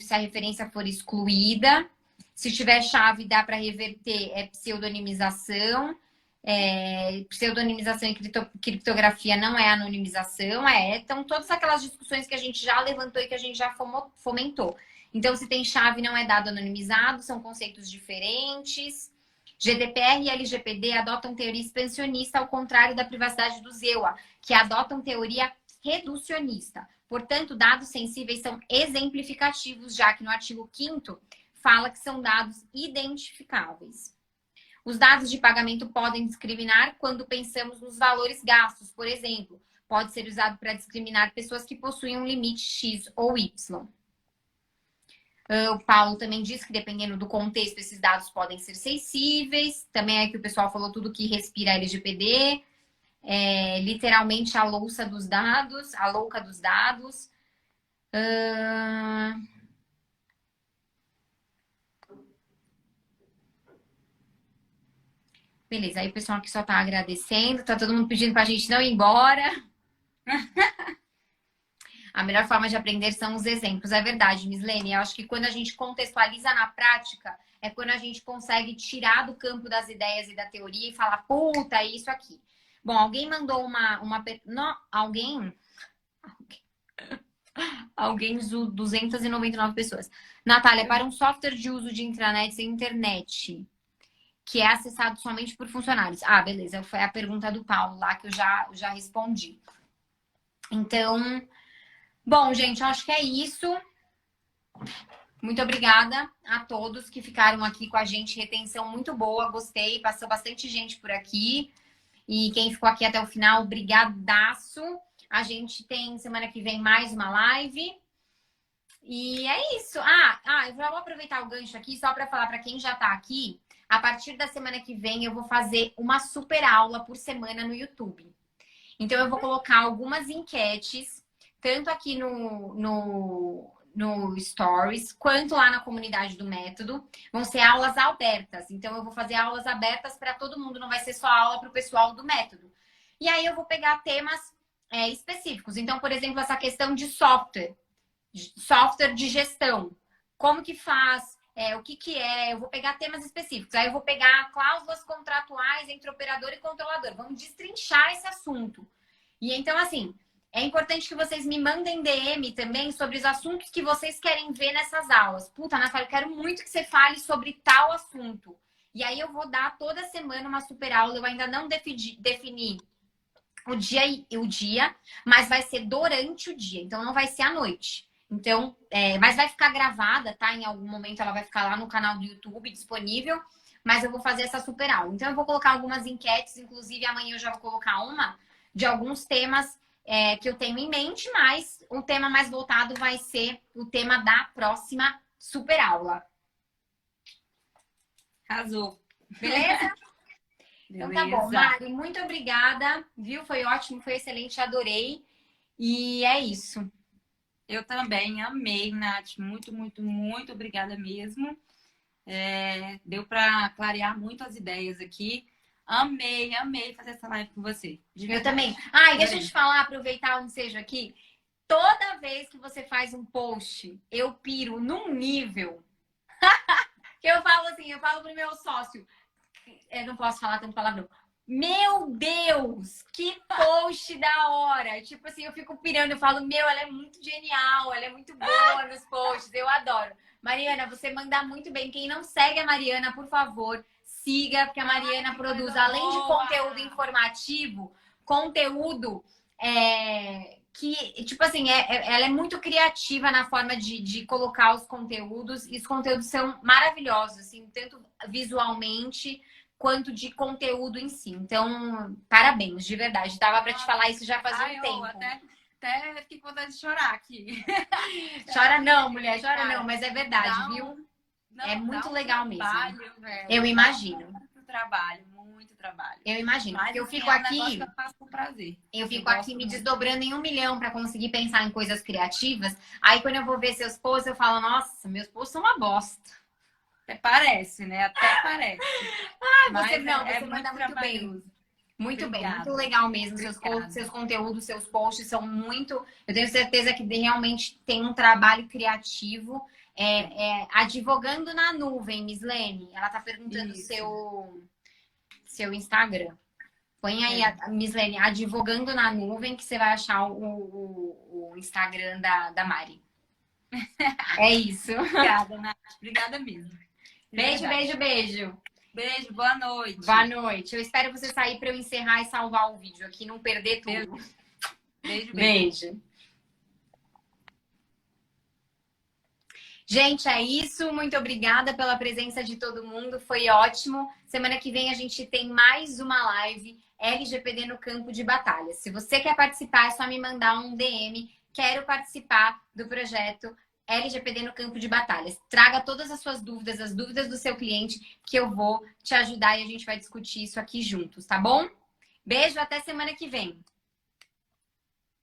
A: se a referência for excluída. Se tiver chave, dá para reverter pseudonimização. Pseudonimização e criptografia não é anonimização, Então, todas aquelas discussões que a gente já levantou e que a gente já fomentou. Então, se tem chave, não é dado anonimizado, são conceitos diferentes. GDPR e LGPD adotam teoria expansionista, ao contrário da privacidade do ZEUA, que adotam teoria reducionista. Portanto, dados sensíveis são exemplificativos, já que no artigo 5º fala que são dados identificáveis. Os dados de pagamento podem discriminar quando pensamos nos valores gastos, por exemplo. Pode ser usado para discriminar pessoas que possuem um limite X ou Y. O Paulo também disse que, dependendo do contexto, esses dados podem ser sensíveis. Também é que o pessoal falou tudo que respira LGPD. Literalmente a louça dos dados, a louca dos dados. Beleza, aí o pessoal aqui só tá agradecendo. Tá todo mundo pedindo pra gente não ir embora. A melhor forma de aprender são os exemplos. É verdade, Mislene. Eu acho que quando a gente contextualiza na prática, é quando a gente consegue tirar do campo das ideias e da teoria e falar, puta, é isso aqui. Bom, alguém mandou não, alguém 299 pessoas. Natália, para um software de uso de intranet e internet, que é acessado somente por funcionários. Ah, beleza. Foi a pergunta do Paulo lá que eu já respondi. Então, bom, gente, acho que é isso. Muito obrigada a todos que ficaram aqui com a gente. Retenção muito boa, gostei. Passou bastante gente por aqui. E quem ficou aqui até o final, brigadaço. A gente tem semana que vem mais uma live. E é isso. Eu já vou aproveitar o gancho aqui só para falar para quem já está aqui. A partir da semana que vem eu vou fazer uma super aula por semana no YouTube. Então eu vou colocar algumas enquetes, tanto aqui no Stories, quanto lá na comunidade do método. Vão ser aulas abertas. Então eu vou fazer aulas abertas para todo mundo, não vai ser só aula para o pessoal do método. E aí eu vou pegar temas específicos. Então, por exemplo, essa questão de software de gestão. Como que faz? O que é? Eu vou pegar temas específicos. Aí eu vou pegar cláusulas contratuais entre operador e controlador. Vamos destrinchar esse assunto. E então, assim, é importante que vocês me mandem DM também sobre os assuntos que vocês querem ver nessas aulas. Puta, Natália, eu quero muito que você fale sobre tal assunto. E aí eu vou dar toda semana uma super aula. Eu ainda não defini o dia, mas vai ser durante o dia. Então, não vai ser à noite. Então, mas vai ficar gravada, tá? Em algum momento ela vai ficar lá no canal do YouTube disponível, mas eu vou fazer essa super aula. Então, eu vou colocar algumas enquetes, inclusive amanhã eu já vou colocar uma de alguns temas que eu tenho em mente, mas o tema mais voltado vai ser o tema da próxima super aula.
B: Arrasou.
A: Beleza? Então tá bom, Mari, muito obrigada, viu? Foi ótimo, foi excelente, adorei. E é isso.
C: Eu também amei, Nath. Muito, muito, muito obrigada mesmo. Deu para clarear muito as ideias aqui. Amei fazer essa live com você.
A: Eu também. E deixa eu te falar, aproveitar o ensejo aqui. Toda vez que você faz um post, eu piro num nível que eu falo pro meu sócio, eu não posso falar tanto palavrão. Meu Deus, que post da hora! Tipo assim, eu fico pirando, eu falo, ela é muito genial, ela é muito boa nos posts, eu adoro. Mariana, você manda muito bem. Quem não segue a Mariana, por favor, siga, porque a Mariana produz, além de conteúdo informativo, conteúdo que, tipo assim, ela é muito criativa na forma de colocar os conteúdos, e os conteúdos são maravilhosos, assim, tanto visualmente quanto de conteúdo em si. Então, parabéns, de verdade. Tava para te falar isso já fazia um tempo.
C: Até fiquei com vontade de chorar aqui.
A: Chora não, mulher, chora não, mas é verdade, viu? É muito legal mesmo. Eu imagino.
C: Muito trabalho.
A: Eu imagino.
C: Mas
A: porque eu fico aqui.
C: Eu faço com prazer.
A: Eu fico aqui me desdobrando em 1 milhão para conseguir pensar em coisas criativas. Aí quando eu vou ver seus posts, eu falo, nossa, meus posts são uma bosta.
C: Até parece, né? Até parece.
A: Você manda muito bem. Muito bem, muito legal mesmo. Seus conteúdos, seus posts são muito. Eu tenho certeza que realmente tem um trabalho criativo. Advogando na nuvem, Mislene. Ela tá perguntando seu Instagram. Põe aí, Mislene, advogando na nuvem, que você vai achar o Instagram da Mari. É isso.
C: Obrigada, Nath. Obrigada mesmo.
A: Beijo.
C: Beijo, boa noite.
A: Boa noite. Eu espero você sair para eu encerrar e salvar o vídeo aqui, não perder tudo. Beijo. Gente, é isso. Muito obrigada pela presença de todo mundo. Foi ótimo. Semana que vem a gente tem mais uma live LGPD no campo de batalha. Se você quer participar, é só me mandar um DM. Quero participar do projeto LGPD no campo de batalhas. Traga todas as suas dúvidas, as dúvidas do seu cliente, que eu vou te ajudar e a gente vai discutir isso aqui juntos, tá bom? Beijo, até semana que vem.